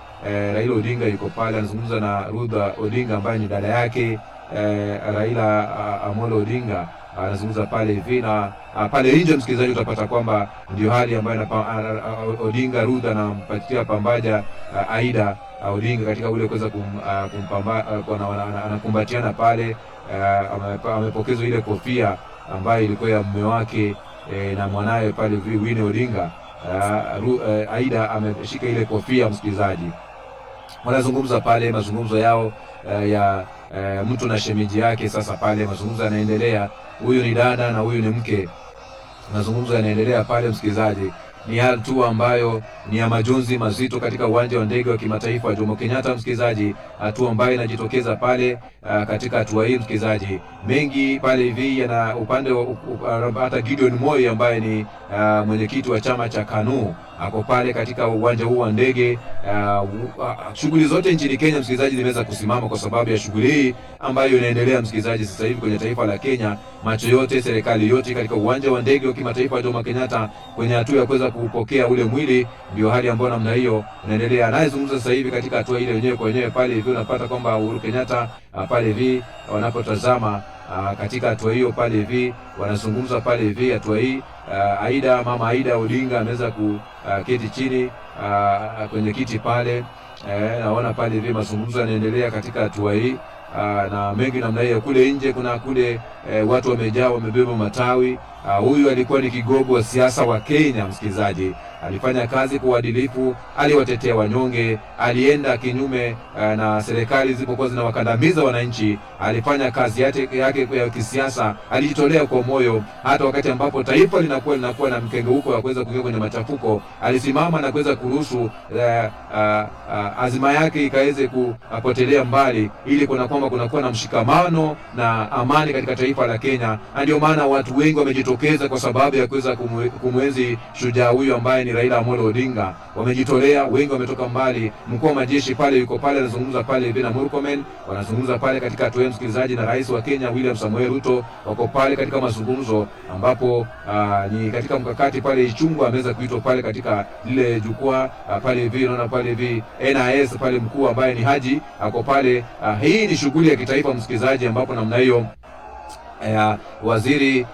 Raila Odinga yuko pale anazungumza na Rudha Odinga ambaye ni dada yake Raila Amolo Odinga, anazungumza pale hivi. Na pale nje msikilizaji utapata kwamba ndio hali ambayo Odinga Rudha anampatia pambaja Aida Odinga katika ule kuweza anakumbatiana pale. Amepokezwa ile kofia ambayo ilikuwa ya mume wake na mwanae pale Winnie Odinga. Aida ameshika ile kofia msikilizaji. Wanazungumza pale mazungumzo yao ya mtu na shemeji yake. Sasa pale mazungumzo yanaendelea, huyu ni dada na huyu ni mke, mazungumzo yanaendelea pale msikilizaji. Ni hatua ambayo ni ya majonzi mazito katika uwanja wa ndege wa kimataifa wa Jomo Kenyatta msikilizaji, hatua ambayo inajitokeza pale katika hatua hii msikilizaji. Mengi pale hivi yana upande hata Gideon Moi ambaye ni mwenyekiti wa chama cha KANU ako pale katika uwanja huu wa ndege. Shughuli zote nchini Kenya msikilizaji zimeweza kusimama kwa sababu ya shughuli hii ambayo inaendelea msikilizaji sasa hivi kwenye taifa la Kenya. Macho yote, serikali yote katika uwanja wa ndege wa kimataifa wa Jomo Kenyatta kwenye hatua ya kuweza kupokea ule mwili. Ndio hali ambayo namna hiyo inaendelea. Anayezungumza sasa hivi katika hatua ile wenyewe kwa wenyewe pale hivi unapata kwamba Uhuru Kenyatta pale hivi wanapotazama katika hatua hiyo pale hivi wanazungumza pale hivi hatua hii. Mama Aida Odinga ameweza kuketi chini kwenye kiti pale. Naona pale hivi mazungumzo yanaendelea katika hatua hii. Na mengi namna hiyo. Kule nje kuna watu wamejaa, wamebeba matawi. Huyu alikuwa ni kigogo wa siasa wa Kenya msikilizaji. Alifanya kazi kwa uadilifu, aliwatetea wanyonge, alienda kinyume na serikali zilipokuwa zinawakandamiza wananchi. Alifanya kazi yake ya kisiasa, alijitolea kwa moyo. Hata wakati ambapo taifa linakuwa na mkengeuko wa kuweza kuingia kwenye machafuko, alisimama na kuweza kuruhusu azima yake ikaweze kupotelea mbali, ili kwamba kunakuwa na mshikamano na amani katika taifa la Kenya. Ndio maana watu wengi wamejitokeza kwa sababu ya kuweza kumwenzi shujaa huyu ambaye ni Raila Amolo Odinga. Wamejitolea, wengi wametoka mbali. Mkuu wa majeshi pale yuko pale anazungumza pale hivi na Murkomen, wanazungumza pale katika hatua msikilizaji, na rais wa Kenya William Samoei Ruto wako pale katika mazungumzo, ambapo ni katika mkakati pale Ichungwa ameweza kuitwa pale katika lile jukwaa pale hivi. Unaona pale hivi NIS pale mkuu ambaye ni Haji ako pale. Hii ni shughuli ya kitaifa msikilizaji, ambapo namna hiyo waziri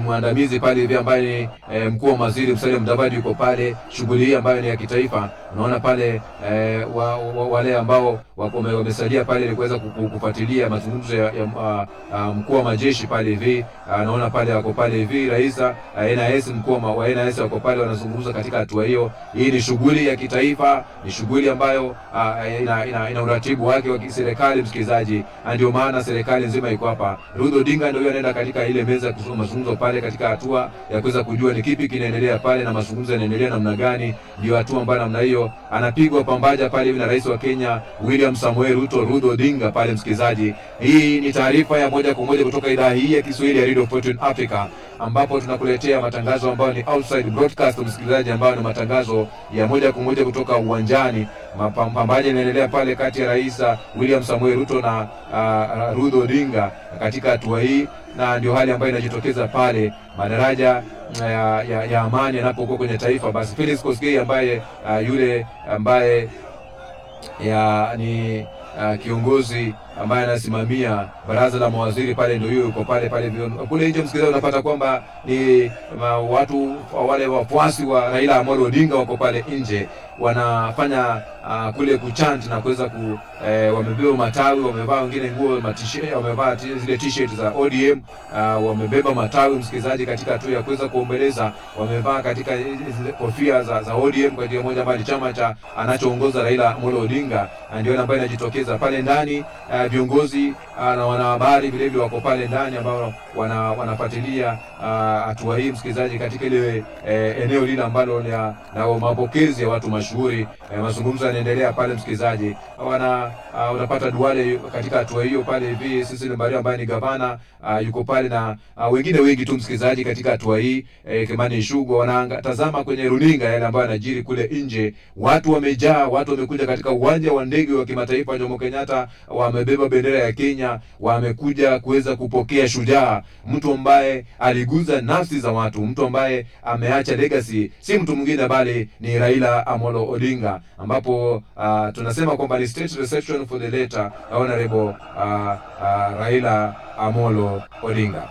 mwandamizi pale hivi ambaye ni mkuu wa waziri Musalia Mudavadi yuko pale. Shughuli hii ambayo ni ya kitaifa, unaona pale wale ambao wamesalia pale ili kuweza kufuatilia mazungumzo ya mkuu wa majeshi pale hivi. Naona pale wako pale hivi rais NIS, mkuu wa NIS wako pale wanazungumza katika hatua hiyo. Hii ni shughuli ya kitaifa, ni shughuli ambayo ina uratibu wake wa kiserikali msikilizaji. Ndio maana serikali nzima iko hapa. Ruth Odinga ndio anaenda katika ile meza ya mazungumzo pale katika hatua ya kuweza kujua ni kipi kinaendelea pale na mazungumzo yanaendelea namna gani. Ndio hatua ambayo namna hiyo anapigwa pambaja pale hivi na rais wa Kenya William Samoei Ruto, Ruth Odinga pale msikilizaji. Hii ni taarifa ya moja kwa moja kutoka idhaa hii ya Kiswahili ya Radio Fortune Africa, ambapo tunakuletea matangazo ambayo ni outside broadcast msikilizaji, ambayo ni matangazo ya moja kwa moja kutoka uwanjani. Mapambaja yanaendelea pale kati ya rais William Samoei Ruto na Ruth Odinga katika hatua hii, na ndio hali ambayo inajitokeza pale madaraja ya amani yanapokuwa kwenye taifa. Basi Felix Koskei ambaye yule ambaye ni kiongozi ambaye anasimamia baraza la mawaziri pale, ndio yuko pale kule nje msikilizaji. Unapata kwamba ni watu wale wafuasi wa Raila Amolo Odinga wako pale nje wanafanya kule kuchant na kuweza wamebeba matawi, wamevaa wengine nguo wamevaa zile t-shirt za ODM, wamebeba matawi msikilizaji katika hatua ya kuweza kuombeleza. Wamevaa katika kofia za ODM kwa ajili moja ambayo ni chama cha anachoongoza Raila Amolo Odinga. Ndio ambayo inajitokeza pale ndani. Viongozi na wanahabari vile vile wako pale ndani ambao wanafuatilia hatua hii msikilizaji katika ile eneo lile ambalo na mapokezi ya watu mashuhuri. Mazungumzo yanaendelea pale, msikilizaji. Unapata Duale katika hatua hiyo pale hivi. Cecily Mbario ambaye ni gavana yuko pale na wengine wengi tu, msikilizaji, katika hatua hii. Kimani Ichung'wah wanatazama kwenye runinga yale ambayo yanajiri kule nje. Watu wamejaa, watu wamekuja katika uwanja wa ndege wa kimataifa Jomo Kenyatta, wamebeba bendera ya Kenya, wamekuja kuweza kupokea shujaa, mtu ambaye aliguza nafsi za watu, mtu ambaye ameacha legacy, si mtu mwingine bali ni Raila Amolo Odinga, ambapo tunasema kwamba ni state reception for the late honorable Raila Amolo Odinga.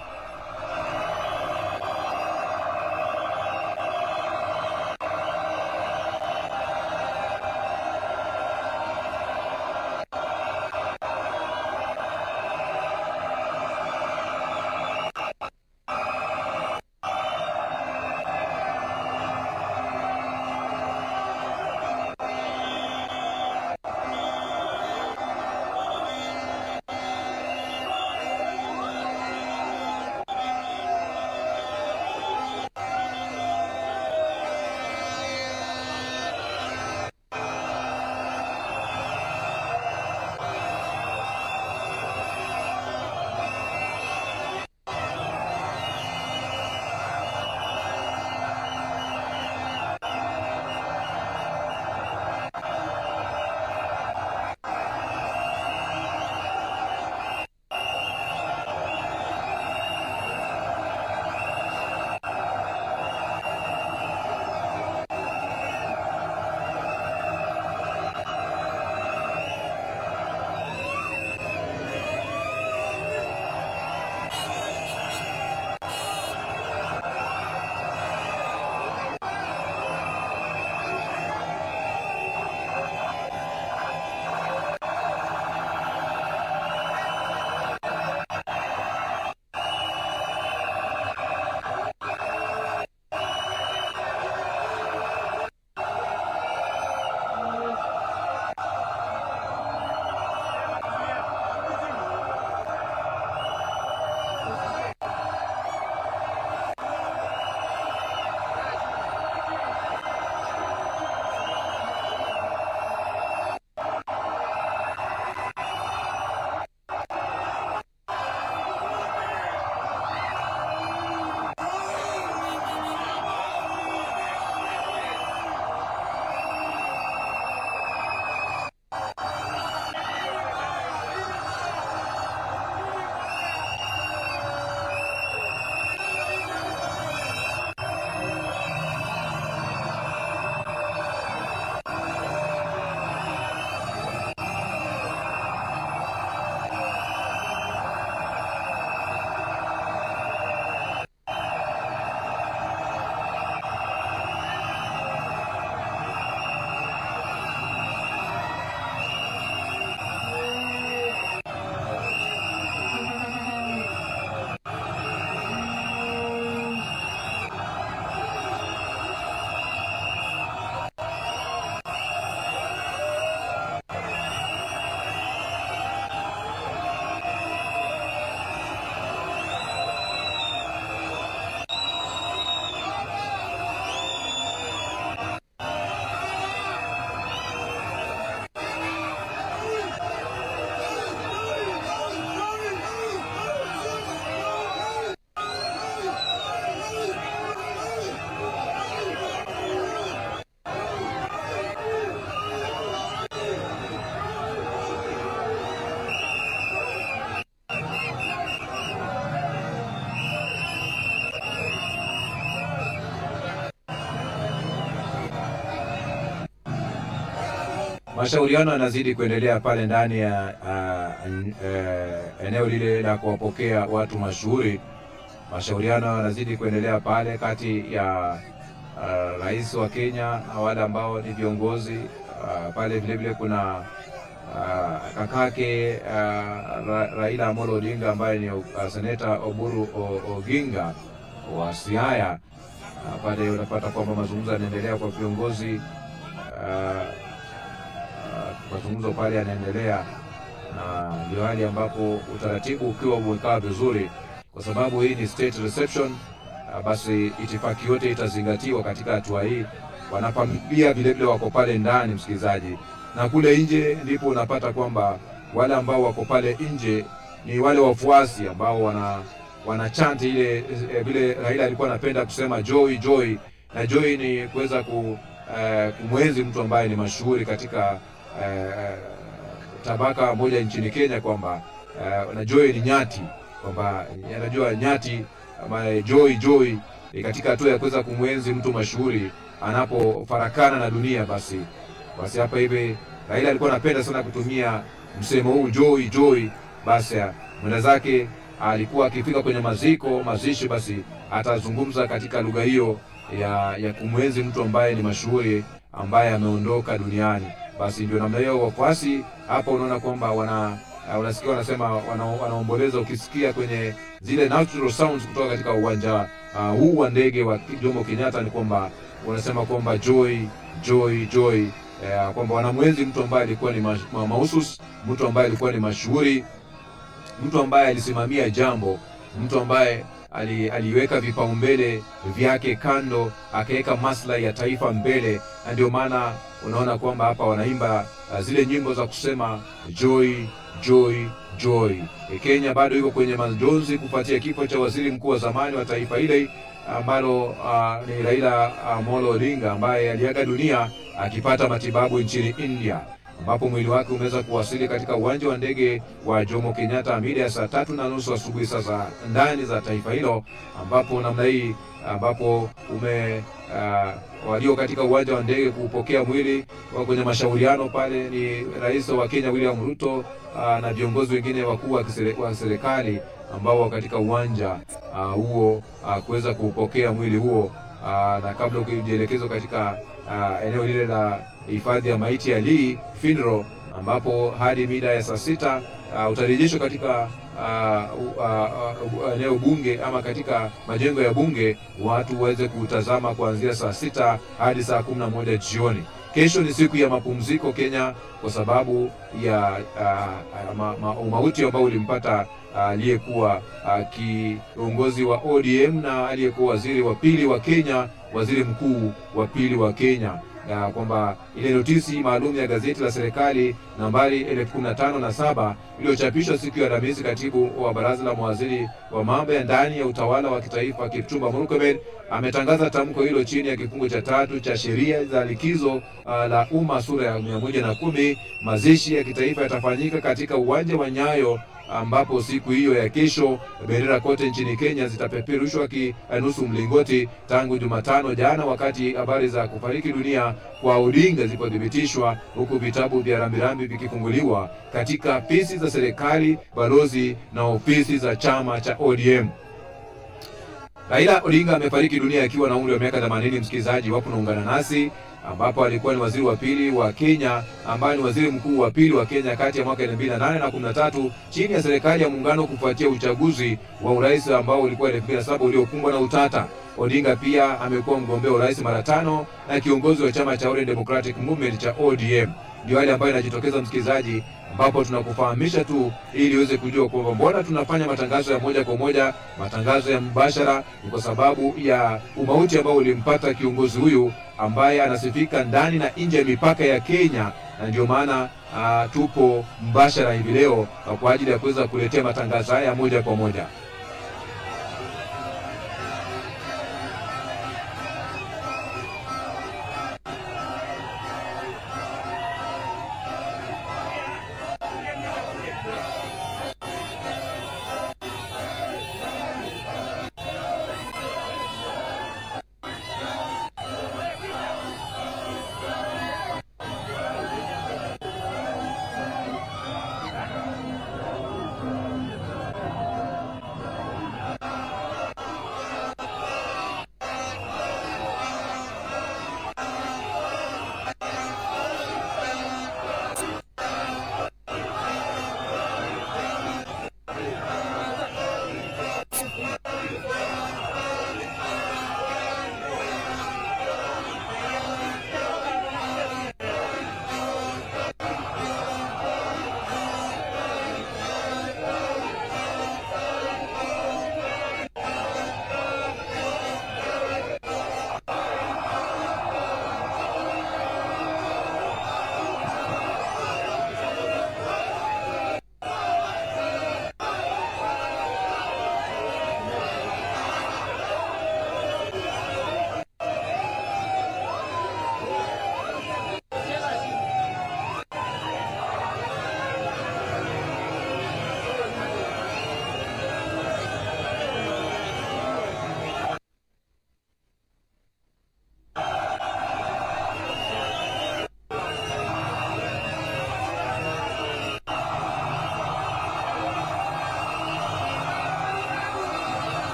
Mashauriano yanazidi kuendelea pale ndani ya eneo lile la kuwapokea watu mashuhuri. Mashauriano yanazidi kuendelea pale kati ya rais wa Kenya na wale ambao ni viongozi pale. Vile vile kuna kakake Raila Amolo Odinga ambaye ni seneta Oburu Oginga wa Siaya. Pale unapata kwamba mazungumzo yanaendelea kwa viongozi, mazungumzo pale yanaendelea, na ndio hali ambapo utaratibu ukiwa umekaa vizuri, kwa sababu hii ni state reception, basi itifaki yote itazingatiwa katika hatua hii. wanafamilia vile vile wako pale ndani, msikilizaji, na kule nje ndipo unapata kwamba wale ambao wako pale nje ni wale wafuasi ambao wana chant ile vile Raila alikuwa anapenda kusema joy joy, na joy ni kuweza kumwenzi mtu ambaye ni mashuhuri katika tabaka moja nchini Kenya, kwamba na joy ni nyati, kwamba anajua nyati ama joy katika hatua ya kuweza kumwenzi mtu mashuhuri anapofarakana na dunia. Basi hapa hivi Raila alikuwa anapenda sana kutumia msemo huu joy. Basi mwenda zake alikuwa akifika kwenye mazishi, basi atazungumza katika lugha hiyo ya kumwenzi mtu ambaye ni mashuhuri ambaye ameondoka duniani. Basi ndio namna hiyo wafuasi hapa unaona kwamba unasikia wanasema wanaomboleza, ukisikia kwenye zile natural sounds kutoka katika uwanja huu wa ndege wa Jomo Kenyatta, ni kwamba wanasema kwamba joy, kwamba wanamwenzi mtu ambaye alikuwa ni mahusus, mtu ambaye alikuwa ni mashuhuri, mtu ambaye alisimamia jambo, mtu ambaye aliweka vipaumbele vyake kando, akaweka maslahi ya taifa mbele. Na ndio maana unaona kwamba hapa wanaimba zile nyimbo za kusema joy. Kenya bado iko kwenye majonzi kufuatia kifo cha waziri mkuu wa zamani wa taifa ile ambalo ni Raila Amolo Odinga, ambaye aliaga dunia akipata matibabu nchini India, ambapo mwili wake umeweza kuwasili katika uwanja wa ndege wa Jomo Kenyatta mida ya saa 3:30 asubuhi saa za ndani za taifa hilo, ambapo namna hii ambapo walio katika uwanja wa ndege kupokea mwili wa kwenye mashauriano pale ni Rais wa Kenya William Ruto na viongozi wengine wakuu wa serikali ambao wako katika uwanja huo kuweza kupokea mwili huo, na kabla kujielekezwa katika eneo lile la hifadhi ya maiti ya Lee Funeral, ambapo hadi mida ya saa 6 utarejeshwa katika eneo bunge ama katika majengo ya bunge, watu waweze kutazama kuanzia saa 6 hadi saa 11 jioni. Kesho ni siku ya mapumziko Kenya kwa sababu ya umauti ambao ulimpata aliyekuwa kiongozi wa ODM na aliyekuwa waziri wa pili wa Kenya, waziri mkuu wa pili wa Kenya, kwamba ile notisi maalum ya gazeti la serikali nambari 1015/7 iliyochapishwa siku ya Alhamisi, katibu wa baraza la mawaziri wa mambo ya ndani ya utawala wa kitaifa Kipchumba Murkomen ametangaza tamko hilo chini ya kifungu cha 3 cha sheria za likizo la umma sura ya 110. Mazishi ya kitaifa yatafanyika katika uwanja wa Nyayo, ambapo siku hiyo ya kesho bendera kote nchini Kenya zitapeperushwa nusu mlingoti tangu Jumatano jana, wakati habari za kufariki dunia kwa Odinga zilipothibitishwa, huku vitabu vya rambirambi vikifunguliwa katika ofisi za serikali, balozi na ofisi za chama cha ODM. Raila Odinga amefariki dunia akiwa na umri wa miaka 80, msikilizaji wapo naungana nasi, ambapo alikuwa ni waziri wa pili wa Kenya, ambaye ni waziri mkuu wa pili wa Kenya kati ya mwaka 2008 na 2013 chini ya serikali ya muungano kufuatia uchaguzi wa urais ambao ulikuwa 2007 uliokumbwa na utata. Odinga pia amekuwa mgombea urais mara 5 na kiongozi wa chama cha Orange Democratic Movement cha ODM. Ndio hali ambayo inajitokeza, msikilizaji, ambapo tunakufahamisha tu ili uweze kujua kwamba mbona tunafanya matangazo ya moja kwa moja, matangazo ya mbashara, ni kwa sababu ya umauti ambao ulimpata kiongozi huyu ambaye anasifika ndani na nje ya mipaka ya Kenya, na ndio maana tupo mbashara hivi leo kwa ajili ya kuweza kuletea matangazo haya moja kwa moja.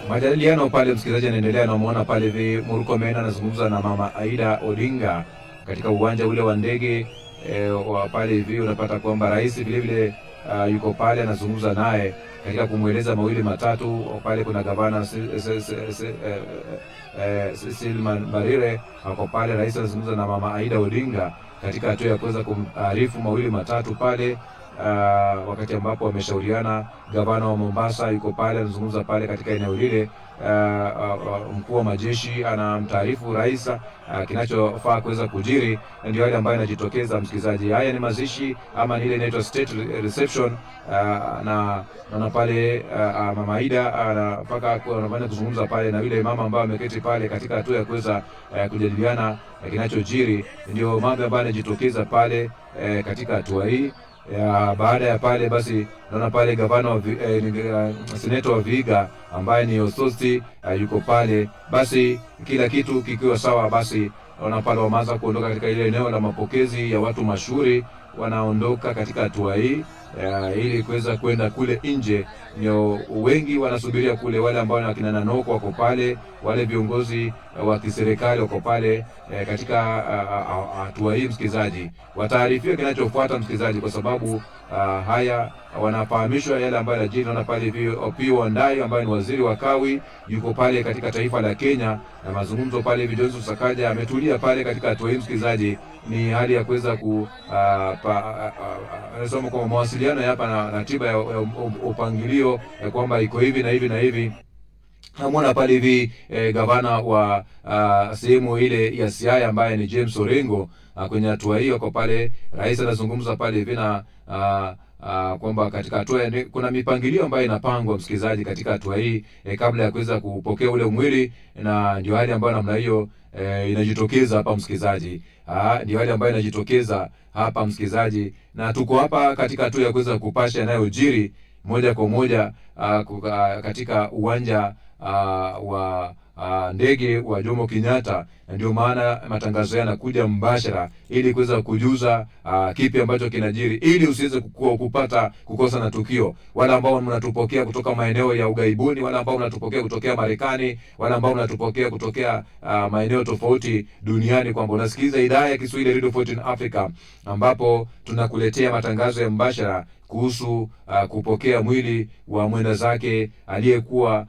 Majadiliano pale msikilizaji yanaendelea, na umeona pale hivi Murkomen anazungumza na Mama Aida Odinga katika uwanja ule wa ndege wa pale hivi. Unapata kwamba rais vile vile yuko pale anazungumza naye katika kumweleza mawili matatu. Pale kuna gavana Silman Barire ako pale, rais anazungumza na Mama Aida Odinga katika hatua ya kuweza kumarifu mawili matatu pale. Wakati ambapo wameshauriana, gavana wa Mombasa yuko pale anazungumza pale katika eneo lile. Mkuu wa majeshi anamtaarifu rais kinachofaa kuweza kujiri, ndio yale ambayo yanajitokeza msikilizaji. Haya ni mazishi ama ile inaitwa state reception, na pale Mama Aida anapaka kuzungumza pale na yule mama ambaye ameketi pale katika hatua ya kuweza kujadiliana kinachojiri. Ndio mambo ambayo yanajitokeza pale katika hatua hii. Baada ya pale basi naona pale gavana wa senator wa Vihiga ambaye ni Ososti yuko pale. Basi kila kitu kikiwa sawa, basi naona pale wameanza kuondoka katika ile eneo la mapokezi ya watu mashuhuri, wanaondoka katika hatua hii ili kuweza kwenda kule nje. Ndio wengi wanasubiria kule, wale ambao na kina Nanoko wako pale, wale viongozi wa kiserikali wako pale katika hatua hii msikilizaji. Wataarifiwa kinachofuata msikilizaji, kwa sababu haya wanafahamishwa yale ambayo yanajiri. Naona pale hivi Opiyo Wandayi ambaye ni waziri wa kawi yuko pale katika taifa la Kenya, na mazungumzo pale hivi. Johnson Sakaja ametulia pale katika hatua hii msikilizaji. Ni hali ya kuweza anasema kwa mawasiliano hapa na ratiba ya upangilio kwamba iko hivi na hivi na hivi. Namuona pale hivi gavana wa sehemu ile ya Siaya ambaye ni James Orengo kwenye hatua hiyo kwa pale. Rais anazungumza pale hivi na kwamba katika hatua kuna mipangilio ambayo inapangwa msikilizaji katika hatua hii kabla ya kuweza kupokea ule mwili, na ndio hali ambayo namna hiyo inajitokeza hapa msikilizaji. Ndio hali ambayo inajitokeza hapa msikilizaji, na tuko hapa katika hatua ya kuweza kupasha yanayojiri moja kwa moja katika uwanja wa ndege wa Jomo Kenyatta. Ndio maana matangazo yanakuja mbashara ili kuweza kujuza kipi ambacho kinajiri, ili usiweze kukosa na tukio. Wale ambao mnatupokea kutoka maeneo ya ugaibuni, wale ambao mnatupokea kutokea Marekani, wale ambao mnatupokea kutokea maeneo tofauti duniani, kwamba unasikiliza idhaa ya Kiswahili Radio 14 Africa, ambapo tunakuletea matangazo ya mbashara kuhusu kupokea mwili wa mwenda zake aliyekuwa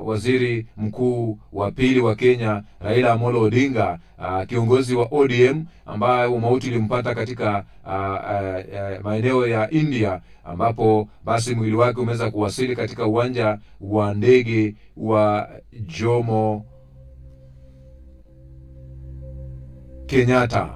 waziri mkuu wa pili wa Kenya, Raila Amolo Odinga, kiongozi wa ODM ambaye umauti ilimpata katika maeneo ya India, ambapo basi mwili wake umeweza kuwasili katika uwanja wa ndege wa Jomo Kenyatta.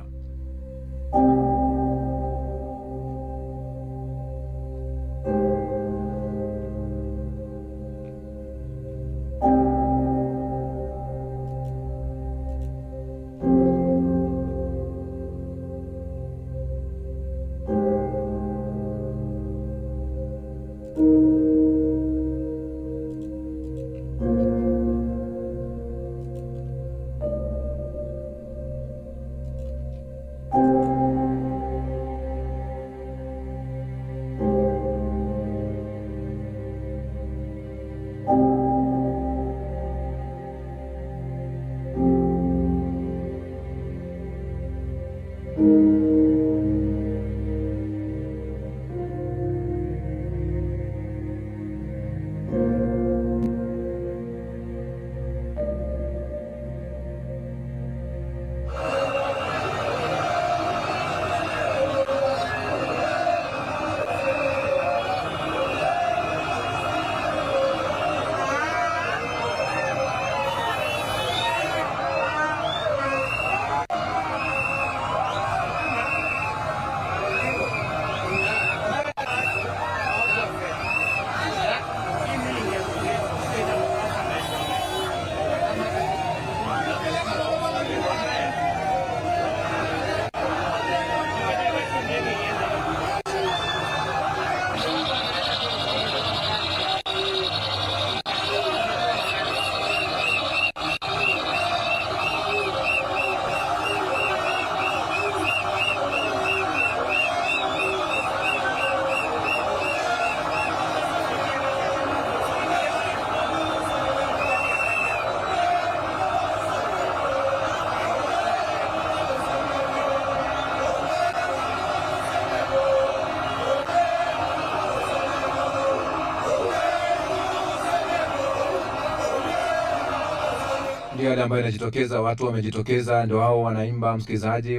ndio yale ambayo inajitokeza. Watu wamejitokeza, ndio hao wanaimba, msikilizaji,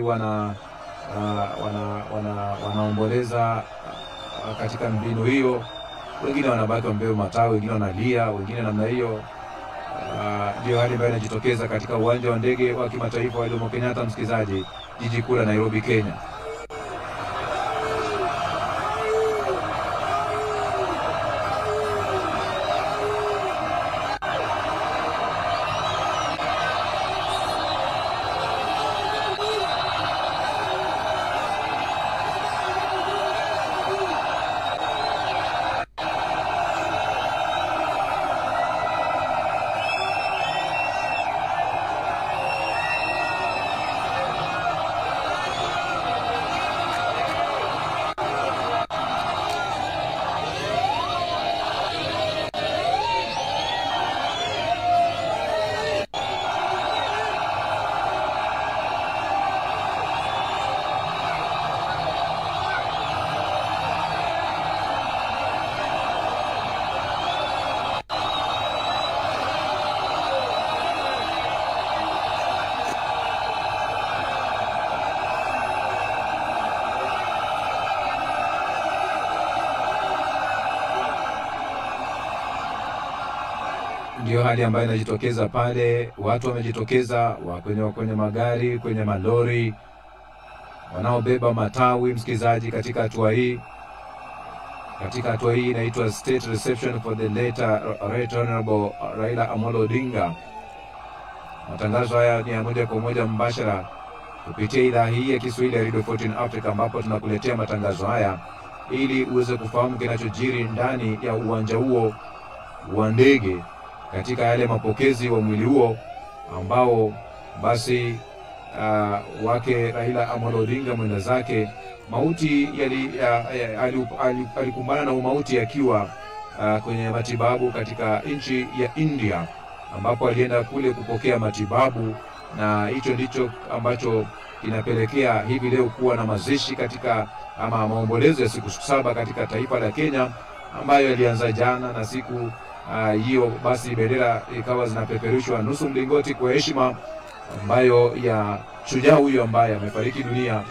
wanaomboleza katika mbinu hiyo. Wengine wanabaki wambebe matawi, wengine wanalia, wengine namna hiyo. Ndio hali ambayo inajitokeza katika uwanja wa ndege wa kimataifa wa Jomo Kenyatta, msikilizaji, jiji kuu la Nairobi, Kenya. Ndio hali ambayo inajitokeza pale. Watu wamejitokeza kwenye magari, kwenye malori, wanaobeba matawi, msikilizaji, katika hatua hii. Katika hatua hii inaitwa State Reception for the late Right Honorable Raila Amolo Odinga. Matangazo haya ni ya moja kwa moja mbashara kupitia idhaa hii ya Kiswahili ya Radio 14 Africa, ambapo tunakuletea matangazo haya ili uweze kufahamu kinachojiri ndani ya uwanja huo wa ndege, katika yale mapokezi wa mwili huo ambao basi wake Raila Amolo Odinga mwenda zake mauti alikumbana na umauti akiwa kwenye matibabu katika nchi ya India, ambapo alienda kule kupokea matibabu, na hicho ndicho ambacho kinapelekea hivi leo kuwa na mazishi katika ama maombolezo ya siku 7 katika taifa la Kenya, ambayo yalianza jana, na siku hiyo basi bendera ikawa zinapeperushwa nusu mlingoti kwa heshima ambayo ya shujaa huyu ambaye amefariki dunia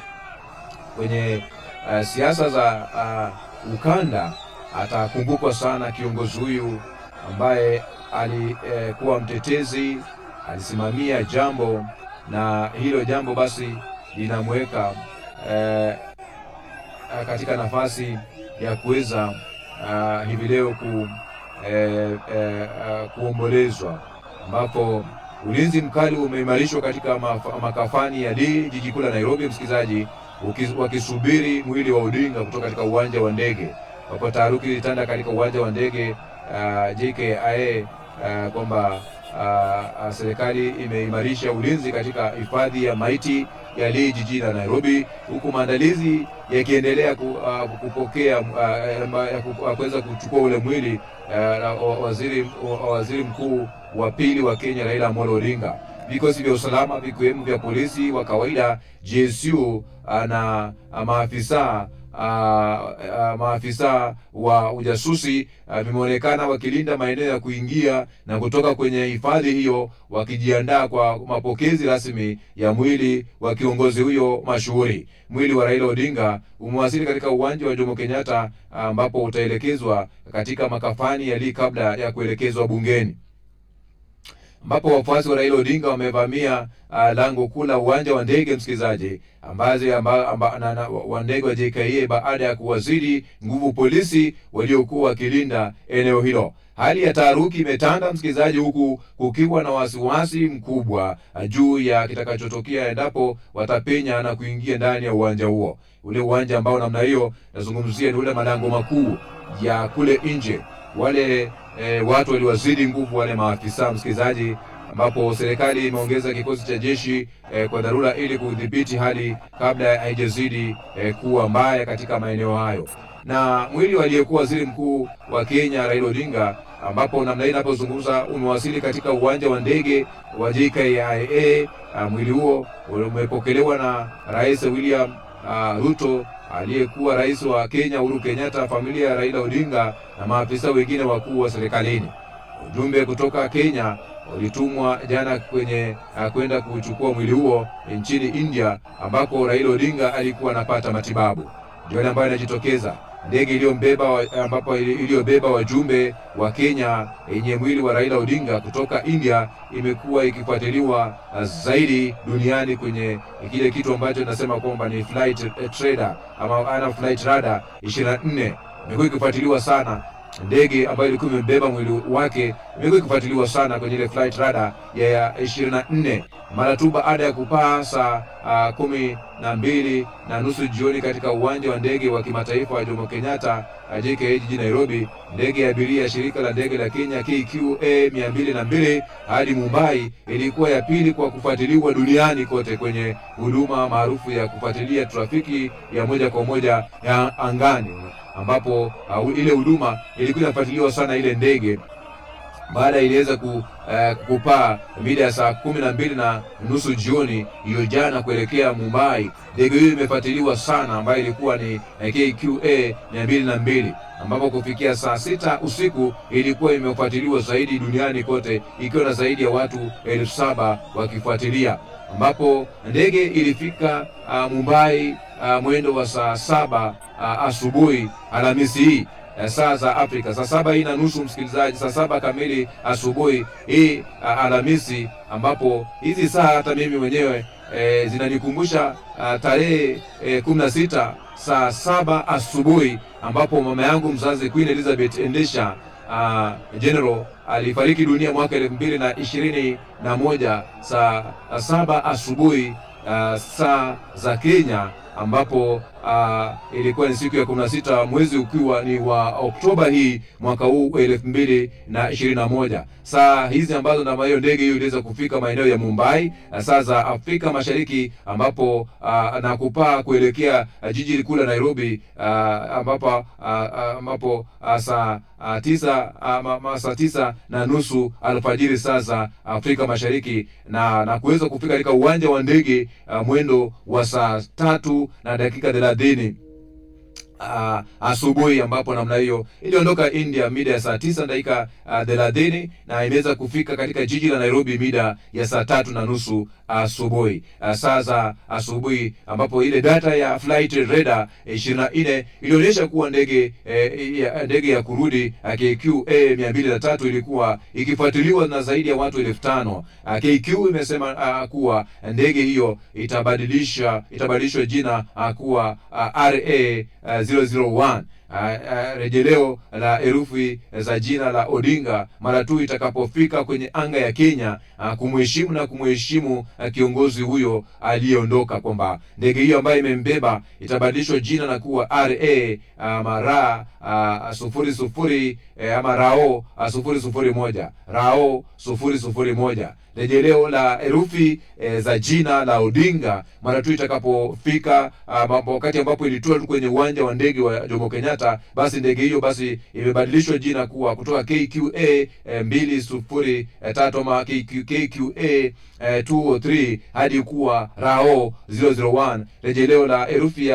kwenye siasa za ukanda. Atakumbukwa sana kiongozi huyu ambaye alikuwa mtetezi, alisimamia jambo, na hilo jambo basi linamweka katika nafasi ya kuweza hivi leo kuombolezwa, ambapo ulinzi mkali umeimarishwa katika makafani ya jiji kuu la Nairobi, msikilizaji, wakisubiri mwili wa Odinga kutoka katika uwanja wa ndege. Wapo taharuki ilitanda katika uwanja wa ndege JKIA kwamba serikali imeimarisha ulinzi katika hifadhi ya maiti ya jiji la Nairobi, huku maandalizi yakiendelea kupokea kuweza kuchukua ule mwili waziri mkuu wa pili wa Kenya Raila Amolo Odinga. Vikosi vya usalama vikiwemo vya polisi wa kawaida, GSU na maafisa wa ujasusi vimeonekana wakilinda maeneo ya kuingia na kutoka kwenye hifadhi hiyo, wakijiandaa kwa mapokezi rasmi ya mwili wa kiongozi huyo mashuhuri. Mwili wa Raila Odinga umewasili katika uwanja wa Jomo Kenyatta, ambapo utaelekezwa katika makafani ya kabla ya kuelekezwa bungeni, ambapo wafuasi wa Raila Odinga wamevamia lango kuu la uwanja wa ndege, msikilizaji, wa ndege wa JKIA, baada ya kuwazidi nguvu polisi waliokuwa wakilinda eneo hilo. Hali ya taharuki imetanda, msikilizaji, huku kukiwa na wasiwasi mkubwa juu ya kitakachotokea endapo watapenya na kuingia ndani ya uwanja huo. Ule uwanja ambao namna hiyo nazungumzia ni ule malango makuu ya kule nje. Wale watu waliwazidi nguvu wale maafisa, msikilizaji, ambapo serikali imeongeza kikosi cha jeshi kwa dharura ili kudhibiti hali kabla haijazidi kuwa mbaya katika maeneo hayo. Na mwili aliyekuwa waziri mkuu wa Kenya Raila Odinga, ambapo namna hii ninapozungumza umewasili katika uwanja wa ndege wa JKIA. Mwili huo umepokelewa na Rais William Ruto, aliyekuwa rais wa Kenya Uhuru Kenyatta, familia ya Raila Odinga na maafisa wengine wakuu wa serikalini. Ujumbe kutoka Kenya ulitumwa jana kwenye kwenda kuchukua mwili huo nchini India, ambako Raila Odinga alikuwa anapata matibabu. Ndio ile ambayo inajitokeza. Ndege iliyobeba wajumbe wa Kenya yenye mwili wa Raila Odinga kutoka India imekuwa ikifuatiliwa zaidi duniani kwenye kile kitu ambacho tunasema kwamba ni flight radar ama flight radar 24. Imekuwa ikifuatiliwa sana. Ndege ambayo ilikuwa imebeba mwili wake imekuwa ikifuatiliwa sana kwenye ile flight radar ya 24. Mara tu baada ya kupaa saa 12:30 jioni katika uwanja wa ndege wa kimataifa wa Jomo Kenyatta JKIA jijini Nairobi, ndege ya abiria ya shirika la ndege la Kenya KQA 202 hadi Mumbai ilikuwa ya pili kwa kufuatiliwa duniani kote kwenye huduma maarufu ya kufuatilia trafiki ya moja kwa moja ya angani, ambapo ile huduma ilikuwa inafuatiliwa sana. Ile ndege baada iliweza kupaa mida ya saa 12:30 jioni hiyo jana kuelekea Mumbai. Ndege hiyo imefuatiliwa sana, ambayo ilikuwa ni KQA 202, ambapo kufikia saa 6 usiku ilikuwa imefuatiliwa zaidi duniani kote, ikiwa na zaidi ya watu 7,000 wakifuatilia, ambapo ndege ilifika Mumbai mwendo wa saa 7 asubuhi Alhamisi hii, saa za Afrika, saa 7:30 msikilizaji, saa 7 kamili asubuhi hii Alhamisi, ambapo hizi saa hata mimi mwenyewe zinanikumbusha tarehe 16 saa 7 asubuhi, ambapo mama yangu mzazi Queen Elizabeth Endesha General alifariki dunia mwaka 2021 saa 7 asubuhi saa za Kenya, ambapo ilikuwa ni siku ya 16 mwezi ukiwa ni wa Oktoba hii mwaka huu 2021. Saa hizi ambazo na hiyo ndege hiyo iliweza kufika maeneo ya Mumbai saa za Afrika Mashariki, ambapo na kupaa kuelekea jiji kuu la Nairobi, ambapo saa 9:30 alfajiri saa za Afrika Mashariki, na kuweza kufika katika uwanja wa ndege mwendo wa saa 3:30 asubuhi, ambapo namna hiyo iliondoka India mida ya saa 9:30 na imeweza kufika katika jiji la Nairobi mida ya saa 3:30 asubuhi, saa za asubuhi, ambapo ile data ya flight radar 24 ilionyesha kuwa ndege ya kurudi KQA 203 ilikuwa ikifuatiliwa na zaidi ya watu 5,000. KQ imesema kuwa ndege hiyo itabadilishwa jina kuwa RA 001, rejeleo la herufi za jina la Odinga mara tu itakapofika kwenye anga ya Kenya, kumheshimu kiongozi huyo aliyeondoka, kwamba ndege hiyo ambayo imembeba itabadilishwa jina na kuwa RA mara 00 ama RAO 001, RAO 001, rejeleo la herufi za jina la Odinga mara tu itakapofika wakati ambapo ilitua kwenye uwanja wa ndege wa Jomo Kenyatta. Basi ndege hiyo basi imebadilishwa jina kuwa kutoka KQA 203 ama KQA 203 hadi kuwa RAO 001, rejeleo la herufi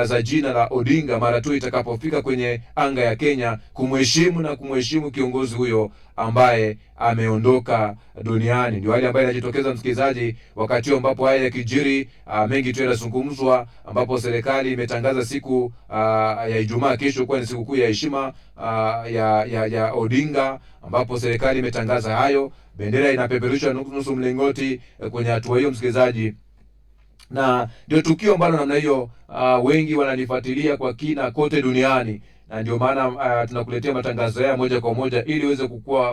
za jina la Odinga mara tu itakapofika kwenye anga ya Kenya, kumheshimu kiongozi huyo ambaye ameondoka duniani. Ndio hali ambayo inajitokeza msikilizaji, wakati ambapo haya yakijiri, mengi tu yanazungumzwa, ambapo serikali imetangaza siku ya Ijumaa, kesho kuwa ni siku kuu ya heshima ya Odinga, ambapo serikali imetangaza hayo. Bendera inapeperushwa nusu mlingoti kwenye hatua hiyo msikilizaji, na ndio tukio ambalo namna hiyo wengi wanalifuatilia kwa kina kote duniani, na ndio maana tunakuletea matangazo haya moja kwa moja ili uweze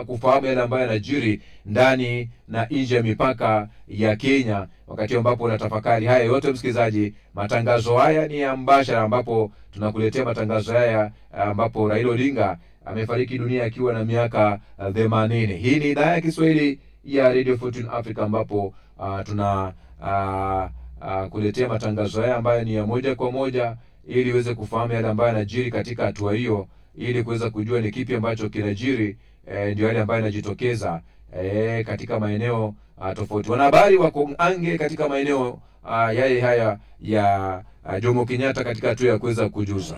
kufahamu yale ambayo yanajiri ndani na nje ya mipaka ya Kenya, wakati ambapo unatafakari haya yote msikilizaji. Matangazo haya ni ya mbashara, ambapo tunakuletea matangazo haya ambapo Raila Odinga amefariki dunia akiwa na miaka 80. Hii ni idhaa ya Kiswahili ya Radio Fortune Africa, ambapo kuletea matangazo haya ambayo ni ya moja kwa moja ili uweze kufahamu yale ambayo yanajiri katika hatua hiyo, ili kuweza kujua ni kipi ambacho kinajiri. Ndio yale ambayo yanajitokeza katika maeneo tofauti. Wanahabari wako ange katika maeneo haya ya Jomo Kenyatta katika hatua ya kuweza kujuza.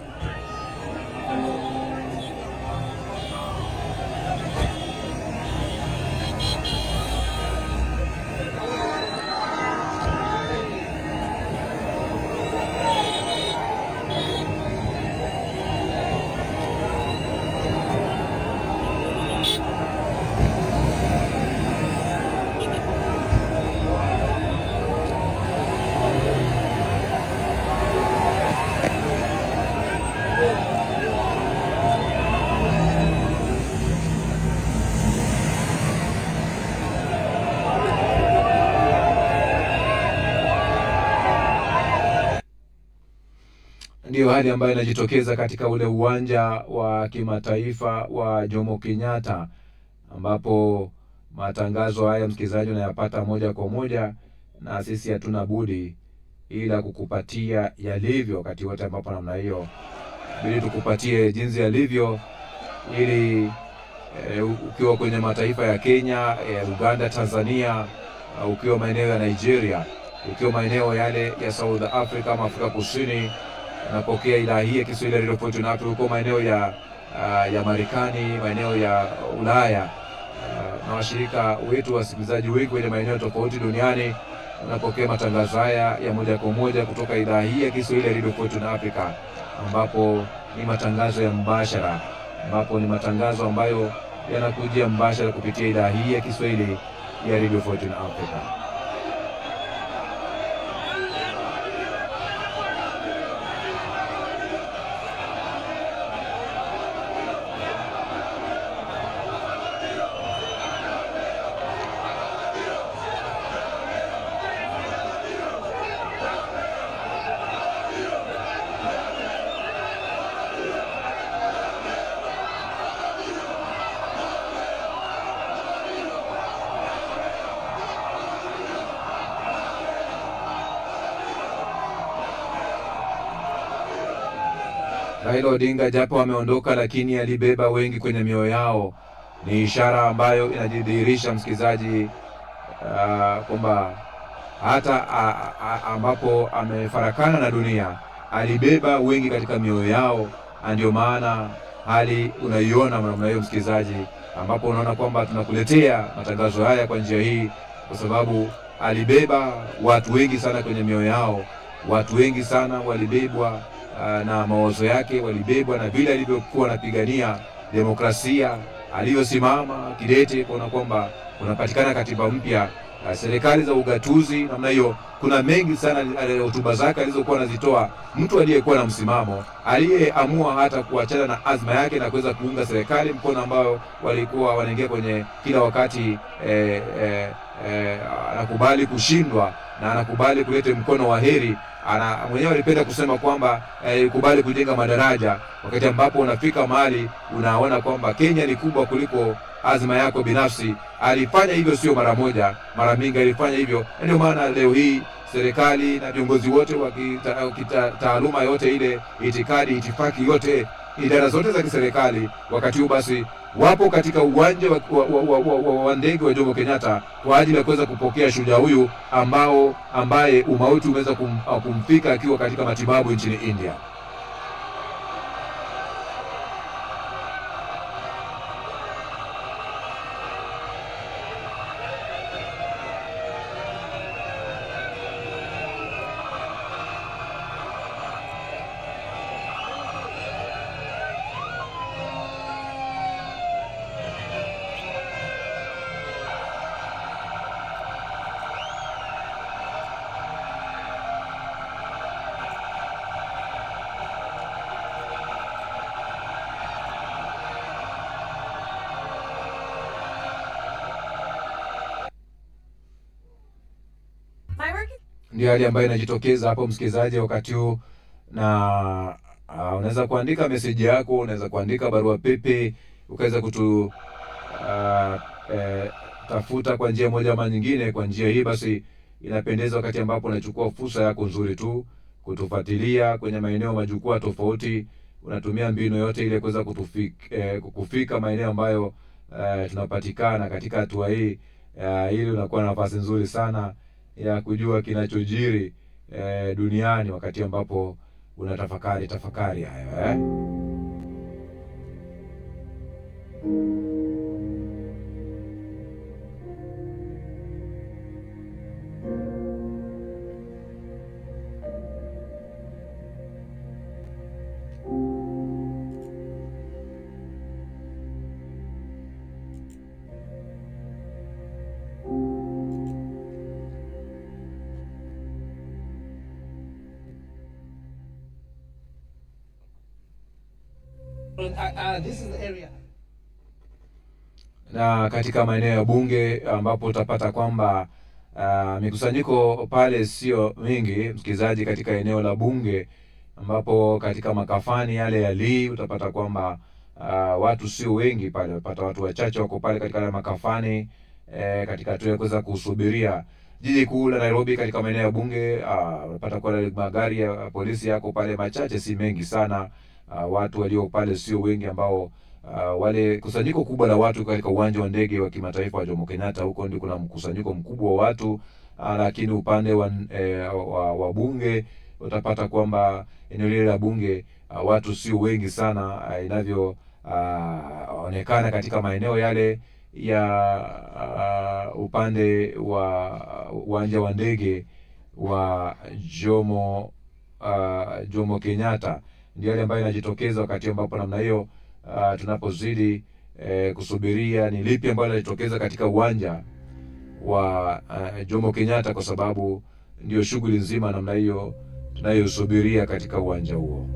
Ndio hali ambayo inajitokeza katika ule uwanja wa kimataifa wa Jomo Kenyatta, ambapo matangazo haya msikilizaji unayapata moja kwa moja, na sisi hatuna budi ila kukupatia yalivyo wakati wote ambapo namna hiyo ili tukupatie jinsi yalivyo, ili ukiwa kwenye mataifa ya Kenya, Uganda, Tanzania, ukiwa maeneo ya Nigeria, ukiwa maeneo yale ya South Africa ama Afrika Kusini, unapokea idhaa hii ya Kiswahili Radio Fortune Africa. Ukiwa maeneo ya Marekani, maeneo ya Ulaya, na washirika wetu wasikilizaji wengi kwenye maeneo tofauti duniani, unapokea matangazo haya ya moja kwa moja kutoka idhaa hii ya Kiswahili Radio Fortune Africa, ambapo ni matangazo ya mbashara, ambapo ni matangazo ambayo yanakujia mbashara kupitia idhaa hii ya Kiswahili ya Radio Fortune Africa. Raila Odinga japo ameondoka, lakini alibeba wengi kwenye mioyo yao. Ni ishara ambayo inajidhihirisha msikilizaji, kwamba hata ambapo amefarakana na dunia, alibeba wengi katika mioyo yao. Ndio maana hali unaiona namna hiyo msikilizaji, ambapo unaona kwamba tunakuletea matangazo haya kwa njia hii, kwa sababu alibeba watu wengi sana kwenye mioyo yao. Watu wengi sana walibebwa na mawazo yake, walibebwa na vile alivyokuwa anapigania demokrasia, aliyosimama kidete kuona kwamba kunapatikana katiba mpya, serikali za ugatuzi namna hiyo. Kuna mengi sana hotuba zake alizokuwa anazitoa, mtu aliyekuwa na msimamo, aliyeamua hata kuachana na azma yake na kuweza kuunga serikali mkono ambao walikuwa wanaingia kwenye kila wakati, anakubali kushindwa na anakubali kuleta mkono wa heri. Mwenyewe alipenda kusema kwamba kubali kujenga madaraja, wakati ambapo unafika mahali unaona kwamba Kenya ni kubwa kuliko azma yako binafsi. Alifanya hivyo sio mara moja, mara mingi alifanya hivyo. Ndio maana leo hii serikali na viongozi wote wa taaluma yote ile, itikadi, itifaki yote, idara zote za kiserikali wakati huu basi wapo katika uwanja wa ndege wa Jomo Kenyatta kwa ajili ya kuweza kupokea shujaa huyu ambaye umauti umeweza kumfika akiwa katika matibabu nchini India. Ndio hali ambayo inajitokeza hapo msikilizaji wakati huu, na unaweza kuandika message yako, unaweza kuandika barua pepe, ukaweza kutu tafuta kwa njia moja ama nyingine. Kwa njia hii basi inapendeza wakati ambapo unachukua fursa yako nzuri tu kutufuatilia kwenye maeneo majukwaa tofauti, unatumia mbinu yote ile kuweza kufika maeneo ambayo tunapatikana katika hatua hii, ili unakuwa na nafasi nzuri sana ya kujua kinachojiri duniani wakati ambapo unatafakari hayo This is the area. Na katika maeneo ya bunge ambapo utapata kwamba mikusanyiko pale sio mingi msikilizaji, katika eneo la bunge ambapo katika makafani yale ya Lee utapata kwamba watu sio wengi pale, utapata watu wachache wako pale katika yale makafani katika hatua ya kuweza kusubiria. Jiji kuu la Nairobi, katika maeneo ya bunge unapata kwa magari ya polisi yako pale machache, si mengi sana. Watu walio pale sio wengi, ambao wale kusanyiko kubwa la watu katika uwanja wa ndege wa kimataifa wa Jomo Kenyatta, huko ndio kuna mkusanyiko mkubwa wa watu. Lakini upande wa bunge utapata kwamba eneo lile la bunge watu sio wengi sana inavyoonekana katika maeneo yale ya upande wa uwanja wa ndege wa Jomo Kenyatta. Ndio yale ambayo inajitokeza wakati ambapo namna hiyo tunapozidi kusubiria ni lipi ambalo linajitokeza katika uwanja wa Jomo Kenyatta, kwa sababu ndio shughuli nzima namna hiyo tunayosubiria katika uwanja huo.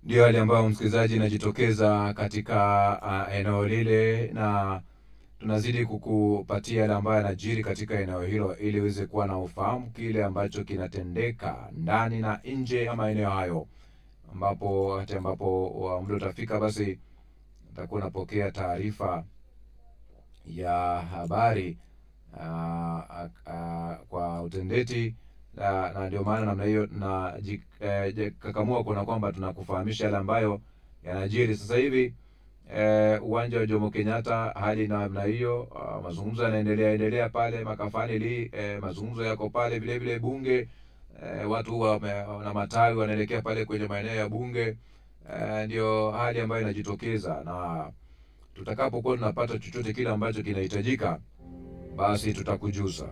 Ndio hali ambayo msikilizaji inajitokeza katika eneo lile, na tunazidi kukupatia yale ambayo yanajiri katika eneo hilo ili uweze kuwa na ufahamu kile ambacho kinatendeka ndani na nje ya maeneo hayo, ambapo hata ambapo muda utafika, basi utakuwa unapokea taarifa ya habari kwa utendeti, na ndio maana namna hiyo na kakamua kuona kwamba tunakufahamisha yale ambayo yanajiri sasa hivi. Uwanja wa Jomo Kenyatta, hali na namna hiyo. Mazungumzo yanaendelea pale makafani mazungumzo yako pale vile vile bunge. Watu na matawi wanaelekea pale kwenye maeneo ya bunge. Ndio hali ambayo inajitokeza, na tutakapokuwa tunapata chochote kile ambacho kinahitajika, basi tutakujuza.